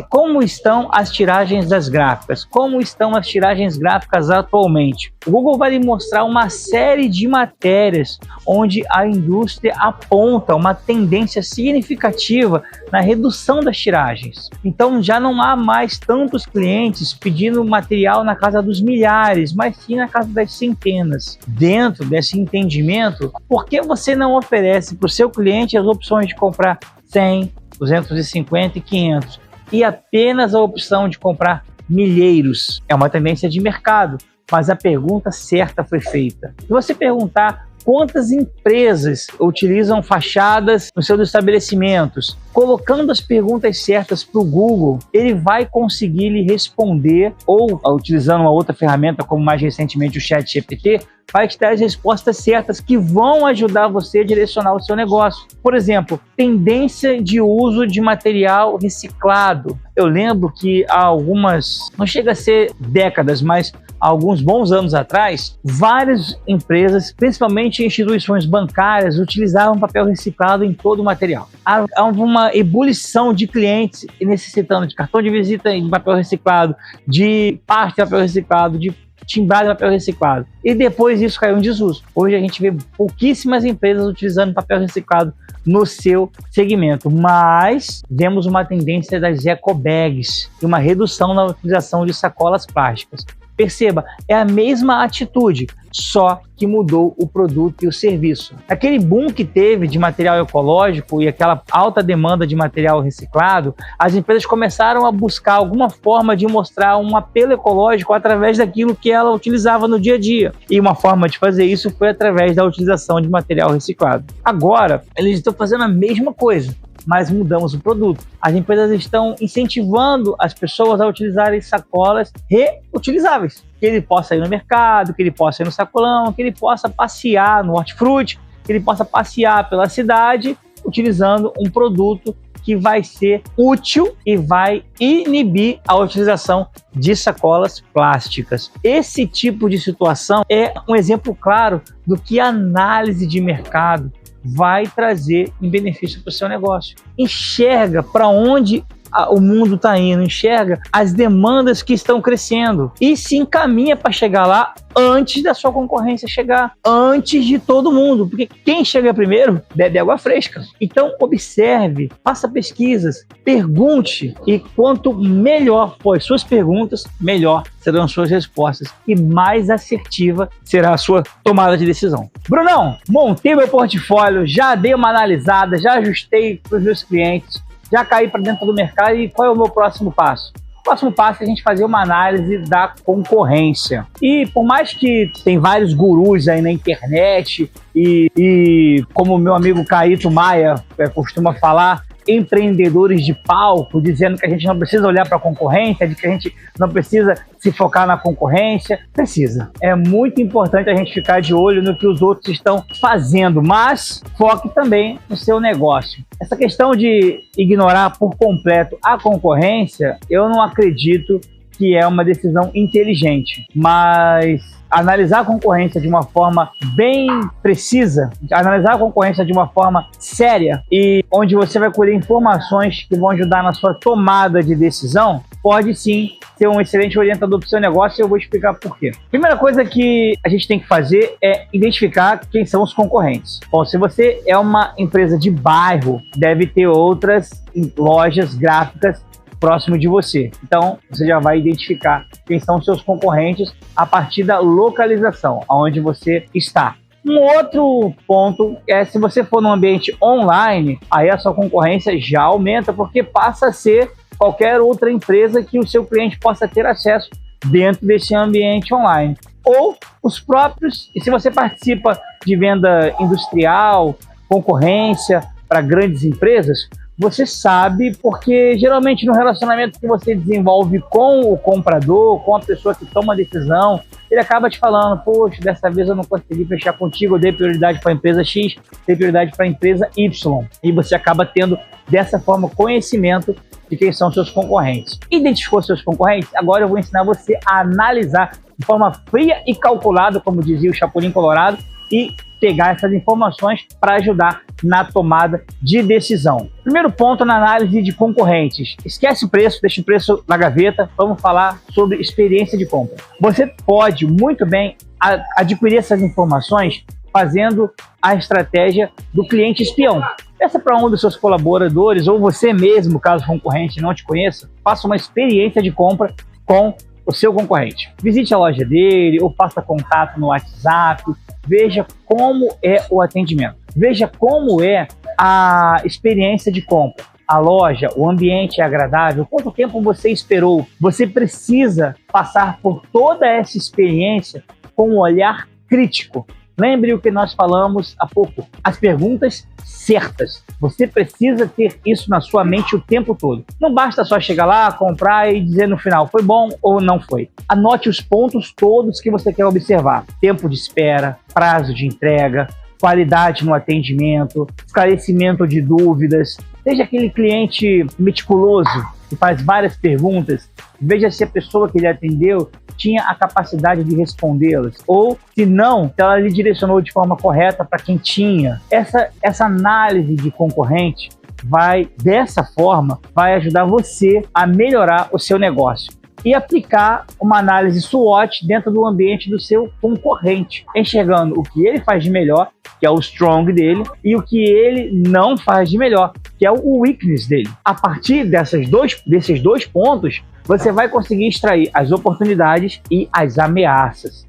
Como estão as tiragens das gráficas? Como estão as tiragens gráficas atualmente? O Google vai lhe mostrar uma série de matérias onde a indústria aponta uma tendência significativa na redução das tiragens. Então já não há mais tantos clientes pedindo material na casa dos milhares, mas sim na casa das centenas. Dentro desse entendimento, por que você não oferece para o seu cliente as opções de comprar 100, 250 e 500 e apenas a opção de comprar milheiros? É uma tendência de mercado, mas a pergunta certa foi feita. Se você perguntar quantas empresas utilizam fachadas nos seus estabelecimentos, colocando as perguntas certas para o Google, ele vai conseguir lhe responder, ou utilizando uma outra ferramenta, como mais recentemente o ChatGPT, vai te dar as respostas certas que vão ajudar você a direcionar o seu negócio. Por exemplo, tendência de uso de material reciclado. Eu lembro que há algumas, não chega a ser décadas, mas há alguns bons anos atrás, várias empresas, principalmente instituições bancárias, utilizavam papel reciclado em todo o material. Há uma ebulição de clientes necessitando de cartão de visita em papel reciclado, de parte de papel reciclado, de timbrado de papel reciclado. E depois isso caiu em desuso. Hoje a gente vê pouquíssimas empresas utilizando papel reciclado no seu segmento, mas vemos uma tendência das ecobags e uma redução na utilização de sacolas plásticas. Perceba, é a mesma atitude, só que mudou o produto e o serviço. Aquele boom que teve de material ecológico e aquela alta demanda de material reciclado, as empresas começaram a buscar alguma forma de mostrar um apelo ecológico através daquilo que ela utilizava no dia a dia. E uma forma de fazer isso foi através da utilização de material reciclado. Agora, eles estão fazendo a mesma coisa, mas mudamos o produto. As empresas estão incentivando as pessoas a utilizarem sacolas reutilizáveis, que ele possa ir no mercado, que ele possa ir no sacolão, que ele possa passear no hortifruti, que ele possa passear pela cidade utilizando um produto que vai ser útil e vai inibir a utilização de sacolas plásticas. Esse tipo de situação é um exemplo claro do que a análise de mercado vai trazer em benefício para o seu negócio. Enxerga para onde o mundo está indo, enxerga as demandas que estão crescendo e se encaminha para chegar lá antes da sua concorrência chegar, antes de todo mundo, porque quem chega primeiro bebe água fresca. Então observe, faça pesquisas, pergunte, e quanto melhor for as suas perguntas, melhor serão as suas respostas e mais assertiva será a sua tomada de decisão. Brunão, montei meu portfólio, já dei uma analisada, já ajustei para os meus clientes, já caí para dentro do mercado, e qual é o meu próximo passo? O próximo passo é a gente fazer uma análise da concorrência. E por mais que tem vários gurus aí na internet e como o meu amigo Caíto Maia costuma falar, empreendedores de palco, dizendo que a gente não precisa olhar para a concorrência, de que a gente não precisa se focar na concorrência. Precisa. É muito importante a gente ficar de olho no que os outros estão fazendo, mas foque também no seu negócio. Essa questão de ignorar por completo a concorrência, eu não acredito que é uma decisão inteligente, mas analisar a concorrência de uma forma bem precisa, analisar a concorrência de uma forma séria e onde você vai colher informações que vão ajudar na sua tomada de decisão, pode sim ser um excelente orientador para o seu negócio, e eu vou explicar por quê. Primeira coisa que a gente tem que fazer é identificar quem são os concorrentes. Bom, se você é uma empresa de bairro, deve ter outras lojas gráficas próximo de você. Então, você já vai identificar quem são os seus concorrentes a partir da localização, onde você está. Um outro ponto é, se você for num ambiente online, aí a sua concorrência já aumenta, porque passa a ser qualquer outra empresa que o seu cliente possa ter acesso dentro desse ambiente online. Ou os próprios, e se você participa de venda industrial, concorrência para grandes empresas, você sabe, porque geralmente no relacionamento que você desenvolve com o comprador, com a pessoa que toma a decisão, ele acaba te falando: poxa, dessa vez eu não consegui fechar contigo, eu dei prioridade para a empresa X, dei prioridade para a empresa Y. E você acaba tendo, dessa forma, conhecimento de quem são seus concorrentes. Identificou seus concorrentes? Agora eu vou ensinar você a analisar de forma fria e calculada, como dizia o Chapolin Colorado, e pegar essas informações para ajudar na tomada de decisão. Primeiro ponto na análise de concorrentes: esquece o preço, deixa o preço na gaveta, vamos falar sobre experiência de compra. Você pode muito bem adquirir essas informações fazendo a estratégia do cliente espião. Peça para um dos seus colaboradores, ou você mesmo, caso o concorrente não te conheça, faça uma experiência de compra com o seu concorrente. Visite a loja dele ou faça contato no WhatsApp, veja como é o atendimento, veja como é a experiência de compra. A loja, o ambiente é agradável, quanto tempo você esperou? Você precisa passar por toda essa experiência com um olhar crítico. Lembre o que nós falamos há pouco, as perguntas certas. Você precisa ter isso na sua mente o tempo todo. Não basta só chegar lá, comprar e dizer no final foi bom ou não foi. Anote os pontos todos que você quer observar: tempo de espera, prazo de entrega, qualidade no atendimento, esclarecimento de dúvidas. Seja aquele cliente meticuloso que faz várias perguntas. Veja se a pessoa que lhe atendeu tinha a capacidade de respondê-las, ou se não, se ela lhe direcionou de forma correta para quem tinha. Essa análise de concorrente dessa forma, vai ajudar você a melhorar o seu negócio e aplicar uma análise SWOT dentro do ambiente do seu concorrente, enxergando o que ele faz de melhor, que é o strong dele, e o que ele não faz de melhor, que é o weakness dele. A partir desses dois pontos, você vai conseguir extrair as oportunidades e as ameaças.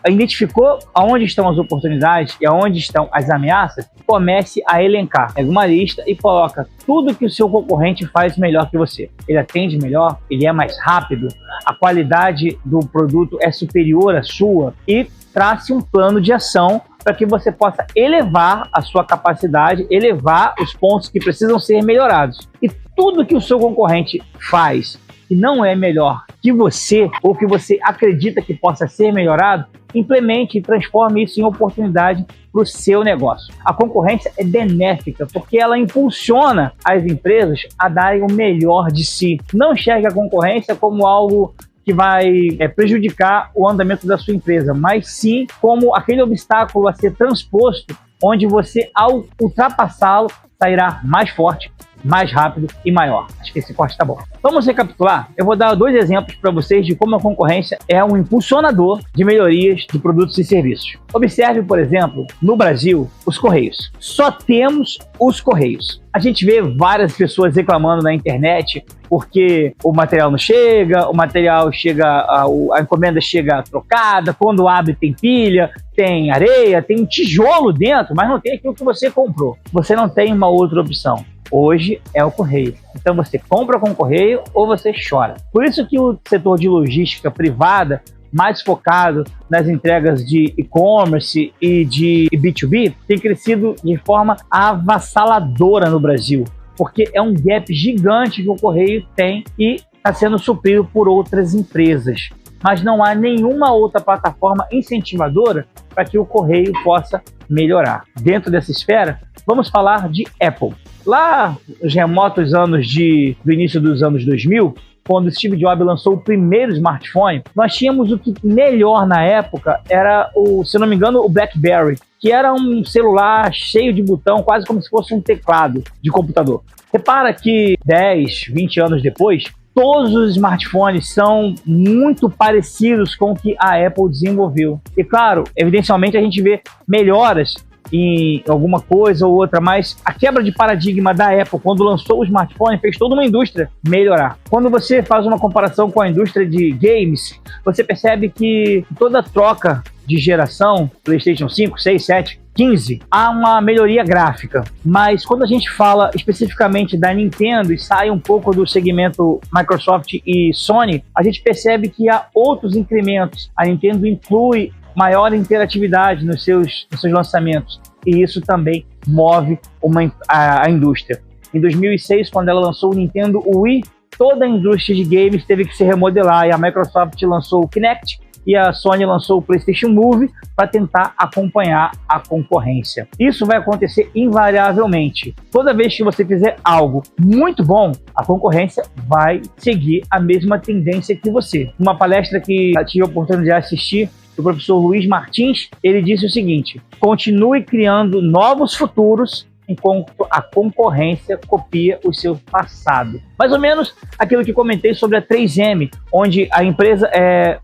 Identificou aonde estão as oportunidades e aonde estão as ameaças? Comece a elencar. Pega uma lista e coloca tudo que o seu concorrente faz melhor que você. Ele atende melhor, ele é mais rápido, a qualidade do produto é superior à sua, e trace um plano de ação para que você possa elevar a sua capacidade, elevar os pontos que precisam ser melhorados. E tudo que o seu concorrente faz que não é melhor que você, ou que você acredita que possa ser melhorado, implemente e transforme isso em oportunidade para o seu negócio. A concorrência é benéfica porque ela impulsiona as empresas a darem o melhor de si. Não enxergue a concorrência como algo que vai prejudicar o andamento da sua empresa, mas sim como aquele obstáculo a ser transposto, onde você, ao ultrapassá-lo, sairá mais forte, mais rápido e maior. Acho que esse corte está bom. Vamos recapitular? Eu vou dar 2 exemplos para vocês de como a concorrência é um impulsionador de melhorias de produtos e serviços. Observe, por exemplo, no Brasil, os Correios. Só temos os Correios. A gente vê várias pessoas reclamando na internet porque o material não chega, a encomenda chega trocada, quando abre tem pilha, tem areia, tem um tijolo dentro, mas não tem aquilo que você comprou. Você não tem uma outra opção. Hoje é o correio. Então você compra com o correio ou você chora. Por isso que o setor de logística privada, mais focado nas entregas de e-commerce e de B2B, tem crescido de forma avassaladora no Brasil, porque é um gap gigante que o correio tem e está sendo suprido por outras empresas. Mas não há nenhuma outra plataforma incentivadora para que o correio possa melhorar. Dentro dessa esfera, vamos falar de Apple. Lá nos remotos anos do início dos anos 2000, quando Steve Jobs lançou o primeiro smartphone, nós tínhamos o que melhor na época era, se não me engano, o BlackBerry, que era um celular cheio de botão, quase como se fosse um teclado de computador. Repara que 10, 20 anos depois, todos os smartphones são muito parecidos com o que a Apple desenvolveu. E claro, evidentemente a gente vê melhoras em alguma coisa ou outra, mas a quebra de paradigma da Apple quando lançou o smartphone fez toda uma indústria melhorar. Quando você faz uma comparação com a indústria de games, você percebe que toda troca de geração, PlayStation 5, 6, 7, 15, há uma melhoria gráfica. Mas quando a gente fala especificamente da Nintendo e sai um pouco do segmento Microsoft e Sony, a gente percebe que há outros incrementos. A Nintendo inclui maior interatividade nos seus lançamentos, e isso também move a indústria. Em 2006, quando ela lançou o Nintendo Wii, toda a indústria de games teve que se remodelar, e a Microsoft lançou o Kinect e a Sony lançou o PlayStation Move para tentar acompanhar a concorrência. Isso vai acontecer invariavelmente. Toda vez que você fizer algo muito bom, a concorrência vai seguir a mesma tendência que você. Uma palestra que eu tive a oportunidade de assistir, o professor Luiz Martins, ele disse o seguinte: continue criando novos futuros enquanto a concorrência copia o seu passado. Mais ou menos aquilo que comentei sobre a 3M, onde a empresa é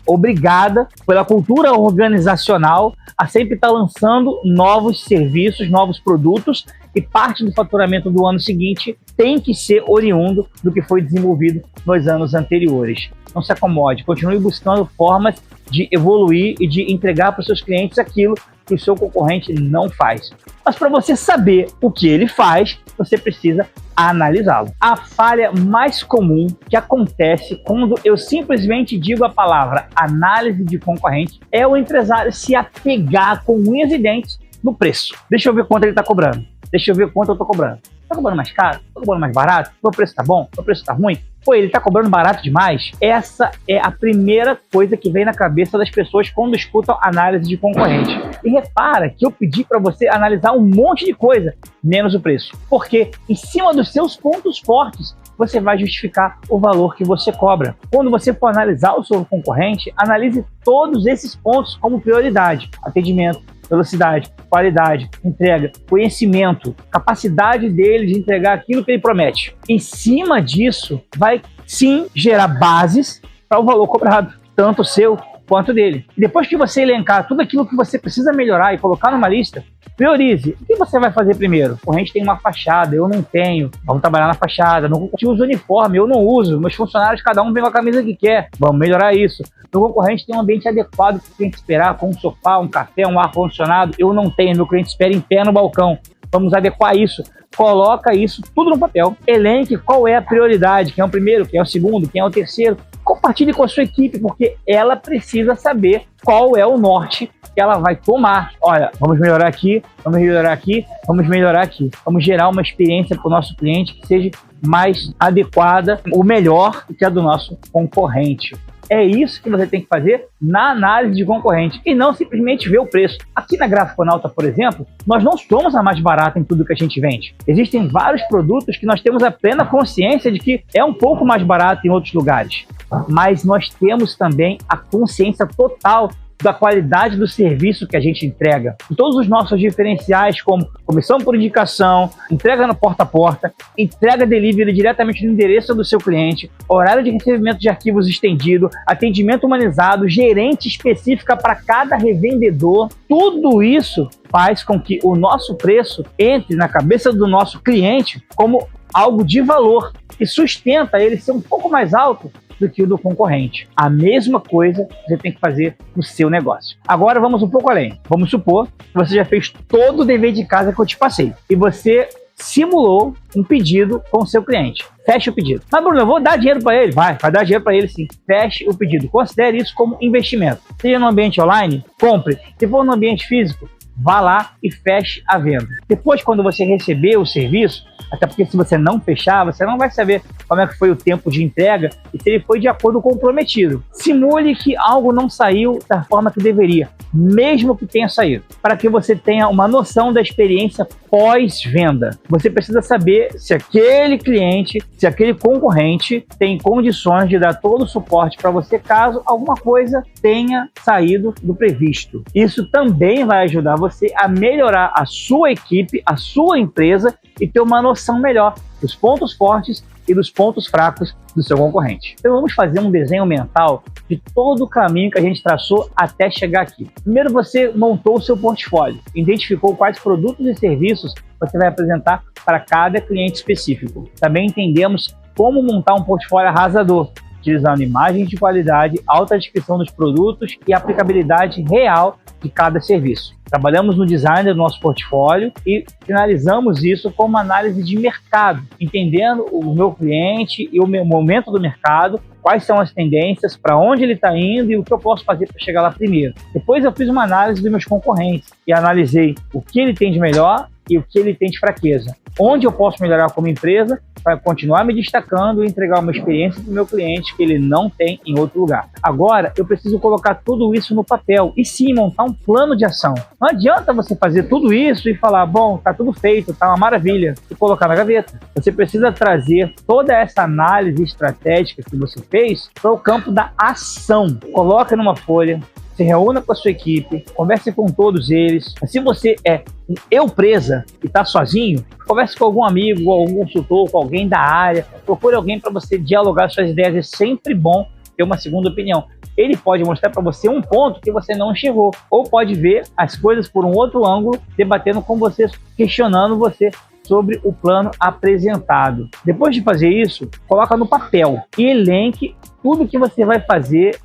obrigada pela cultura organizacional a sempre estar lançando novos serviços, novos produtos, e parte do faturamento do ano seguinte tem que ser oriundo do que foi desenvolvido nos anos anteriores. Não se acomode, continue buscando formas de evoluir e de entregar para os seus clientes aquilo que o seu concorrente não faz. Mas para você saber o que ele faz, você precisa analisá-lo. A falha mais comum que acontece quando eu simplesmente digo a palavra análise de concorrente é o empresário se apegar com unhas e dentes no preço. Deixa eu ver quanto ele está cobrando. Deixa eu ver quanto eu estou cobrando. Está cobrando mais caro? Está cobrando mais barato? Meu preço está bom? Meu preço está ruim? Pô, ele está cobrando barato demais? Essa é a primeira coisa que vem na cabeça das pessoas quando escutam análise de concorrente. E repara que eu pedi para você analisar um monte de coisa, menos o preço. Porque em cima dos seus pontos fortes, você vai justificar o valor que você cobra. Quando você for analisar o seu concorrente, analise todos esses pontos como prioridade: atendimento, velocidade, qualidade, entrega, conhecimento, capacidade dele de entregar aquilo que ele promete. Em cima disso, vai sim gerar bases para o valor cobrado, tanto seu quanto dele. E depois que você elencar tudo aquilo que você precisa melhorar e colocar numa lista, priorize. O que você vai fazer primeiro? O concorrente tem uma fachada, eu não tenho. Vamos trabalhar na fachada. Meu concorrente usa uniforme, eu não uso. Meus funcionários, cada um vem com a camisa que quer. Vamos melhorar isso. Meu concorrente tem um ambiente adequado para o cliente esperar, com um sofá, um café, um ar-condicionado. Eu não tenho. Meu cliente espera em pé no balcão. Vamos adequar isso. Coloca isso tudo no papel. Elenque qual é a prioridade, quem é o primeiro, quem é o segundo, quem é o terceiro. Compartilhe com a sua equipe, porque ela precisa saber qual é o norte que ela vai tomar. Olha, vamos melhorar aqui, vamos melhorar aqui, vamos melhorar aqui. Vamos gerar uma experiência para o nosso cliente que seja mais adequada, ou melhor que a do nosso concorrente. É isso que você tem que fazer na análise de concorrente e não simplesmente ver o preço. Aqui na Graficonauta, por exemplo, nós não somos a mais barata em tudo que a gente vende. Existem vários produtos que nós temos a plena consciência de que é um pouco mais barato em outros lugares. Mas nós temos também a consciência total da qualidade do serviço que a gente entrega. E todos os nossos diferenciais, como comissão por indicação, entrega no porta a porta, entrega delivery diretamente no endereço do seu cliente, horário de recebimento de arquivos estendido, atendimento humanizado, gerente específica para cada revendedor, tudo isso faz com que o nosso preço entre na cabeça do nosso cliente como algo de valor e sustenta ele ser um pouco mais alto do que o do concorrente. A mesma coisa você tem que fazer no seu negócio. Agora vamos um pouco além. Vamos supor que você já fez todo o dever de casa que eu te passei e você simulou um pedido com o seu cliente. Feche o pedido. Mas Bruno, eu vou dar dinheiro para ele? Vai dar dinheiro para ele sim. Feche o pedido. Considere isso como investimento. Seja no ambiente online, compre. Se for no ambiente físico, vá lá e feche a venda. Depois, quando você receber o serviço, até porque se você não fechar, você não vai saber como é que foi o tempo de entrega e se ele foi de acordo com o prometido. Simule que algo não saiu da forma que deveria, mesmo que tenha saído, para que você tenha uma noção da experiência pós-venda. Você precisa saber se aquele cliente, se aquele concorrente tem condições de dar todo o suporte para você caso alguma coisa tenha saído do previsto. Isso também vai ajudar você a melhorar a sua equipe, a sua empresa e ter uma noção melhor dos pontos fortes e dos pontos fracos do seu concorrente. Então vamos fazer um desenho mental de todo o caminho que a gente traçou até chegar aqui. Primeiro você montou o seu portfólio, identificou quais produtos e serviços você vai apresentar para cada cliente específico. Também entendemos como montar um portfólio arrasador, utilizando imagens de qualidade, alta descrição dos produtos e aplicabilidade real de cada serviço. Trabalhamos no design do nosso portfólio e finalizamos isso com uma análise de mercado, entendendo o meu cliente e o meu momento do mercado, quais são as tendências, para onde ele está indo e o que eu posso fazer para chegar lá primeiro. Depois eu fiz uma análise dos meus concorrentes e analisei o que ele tem de melhor e o que ele tem de fraqueza. Onde eu posso melhorar como empresa para continuar me destacando e entregar uma experiência para o meu cliente que ele não tem em outro lugar. Agora, eu preciso colocar tudo isso no papel e sim montar um plano de ação. Não adianta você fazer tudo isso e falar, bom, tá tudo feito, tá uma maravilha, e colocar na gaveta. Você precisa trazer toda essa análise estratégica que você fez para o campo da ação. Coloca numa folha, se reúna com a sua equipe, converse com todos eles. Se você é empresa e está sozinho, converse com algum amigo, com algum consultor, com alguém da área, procure alguém para você dialogar suas ideias. É sempre bom ter uma segunda opinião. Ele pode mostrar para você um ponto que você não enxergou, ou pode ver as coisas por um outro ângulo, debatendo com você, questionando você sobre o plano apresentado. Depois de fazer isso, coloca no papel e elenque tudo que você vai fazer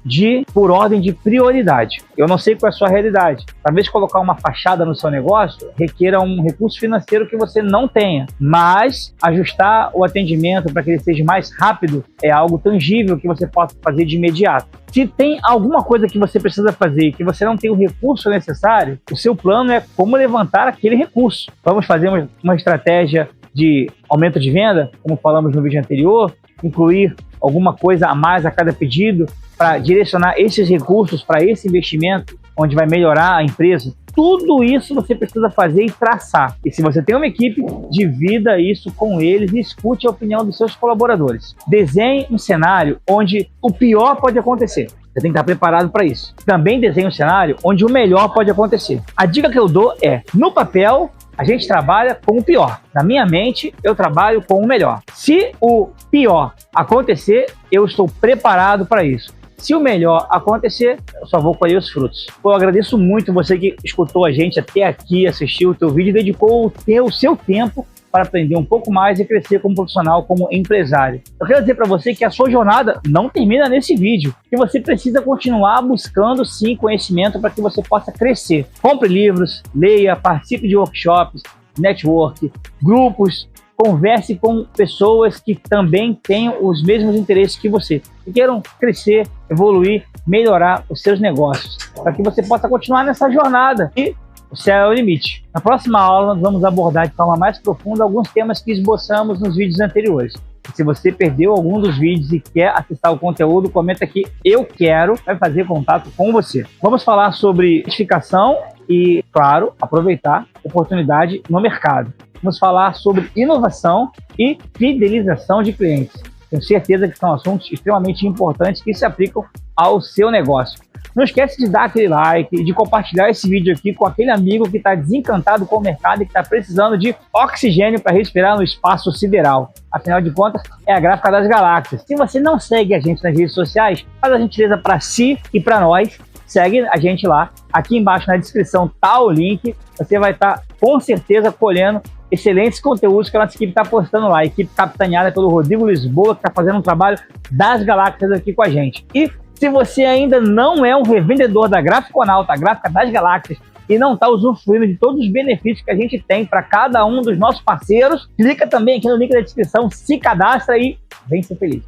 por ordem de prioridade. Eu não sei qual é a sua realidade. Talvez colocar uma fachada no seu negócio requeira um recurso financeiro que você não tenha, mas ajustar o atendimento para que ele seja mais rápido é algo tangível que você possa fazer de imediato. Se tem alguma coisa que você precisa fazer e que você não tem o recurso necessário, o seu plano é como levantar aquele recurso. Vamos fazer uma estratégia de aumento de venda, como falamos no vídeo anterior, incluir alguma coisa a mais a cada pedido para direcionar esses recursos para esse investimento, onde vai melhorar a empresa. tudo isso você precisa fazer e traçar. E se você tem uma equipe, divida isso com eles e escute a opinião dos seus colaboradores. Desenhe um cenário onde o pior pode acontecer. Você tem que estar preparado para isso. Também desenhe um cenário onde o melhor pode acontecer. A dica que eu dou é, no papel, a gente trabalha com o pior. Na minha mente, eu trabalho com o melhor. Se o pior acontecer, eu estou preparado para isso. Se o melhor acontecer, eu só vou colher os frutos. Eu agradeço muito você que escutou a gente até aqui, assistiu o teu vídeo e dedicou o seu tempo para aprender um pouco mais e crescer como profissional, como empresário. Eu quero dizer para você que a sua jornada não termina nesse vídeo, que você precisa continuar buscando sim conhecimento para que você possa crescer. Compre livros, leia, participe de workshops, network, grupos, converse com pessoas que também tenham os mesmos interesses que você, que queiram crescer, evoluir, melhorar os seus negócios, para que você possa continuar nessa jornada e o céu é o limite. Na próxima aula nós vamos abordar de forma mais profunda alguns temas que esboçamos nos vídeos anteriores. Se você perdeu algum dos vídeos e quer acessar o conteúdo, comenta aqui, eu quero, vai fazer contato com você. Vamos falar sobre certificação e, claro, aproveitar a oportunidade no mercado. Vamos falar sobre inovação e fidelização de clientes. Tenho certeza que são assuntos extremamente importantes que se aplicam ao seu negócio. Não esquece de dar aquele like, de compartilhar esse vídeo aqui com aquele amigo que está desencantado com o mercado e que está precisando de oxigênio para respirar no espaço sideral. Afinal de contas, é a Gráfica das Galáxias. Se você não segue a gente nas redes sociais, faz a gentileza para si e para nós. Segue a gente lá. Aqui embaixo na descrição tá o link. Você vai estar com certeza colhendo excelentes conteúdos que a nossa equipe está postando lá. A equipe capitaneada pelo Rodrigo Lisboa, que está fazendo um trabalho das galáxias aqui com a gente. E se você ainda não é um revendedor da Graficonauta, a Gráfica das Galáxias, e não está usufruindo de todos os benefícios que a gente tem para cada um dos nossos parceiros, clica também aqui no link da descrição, se cadastra e vem ser feliz.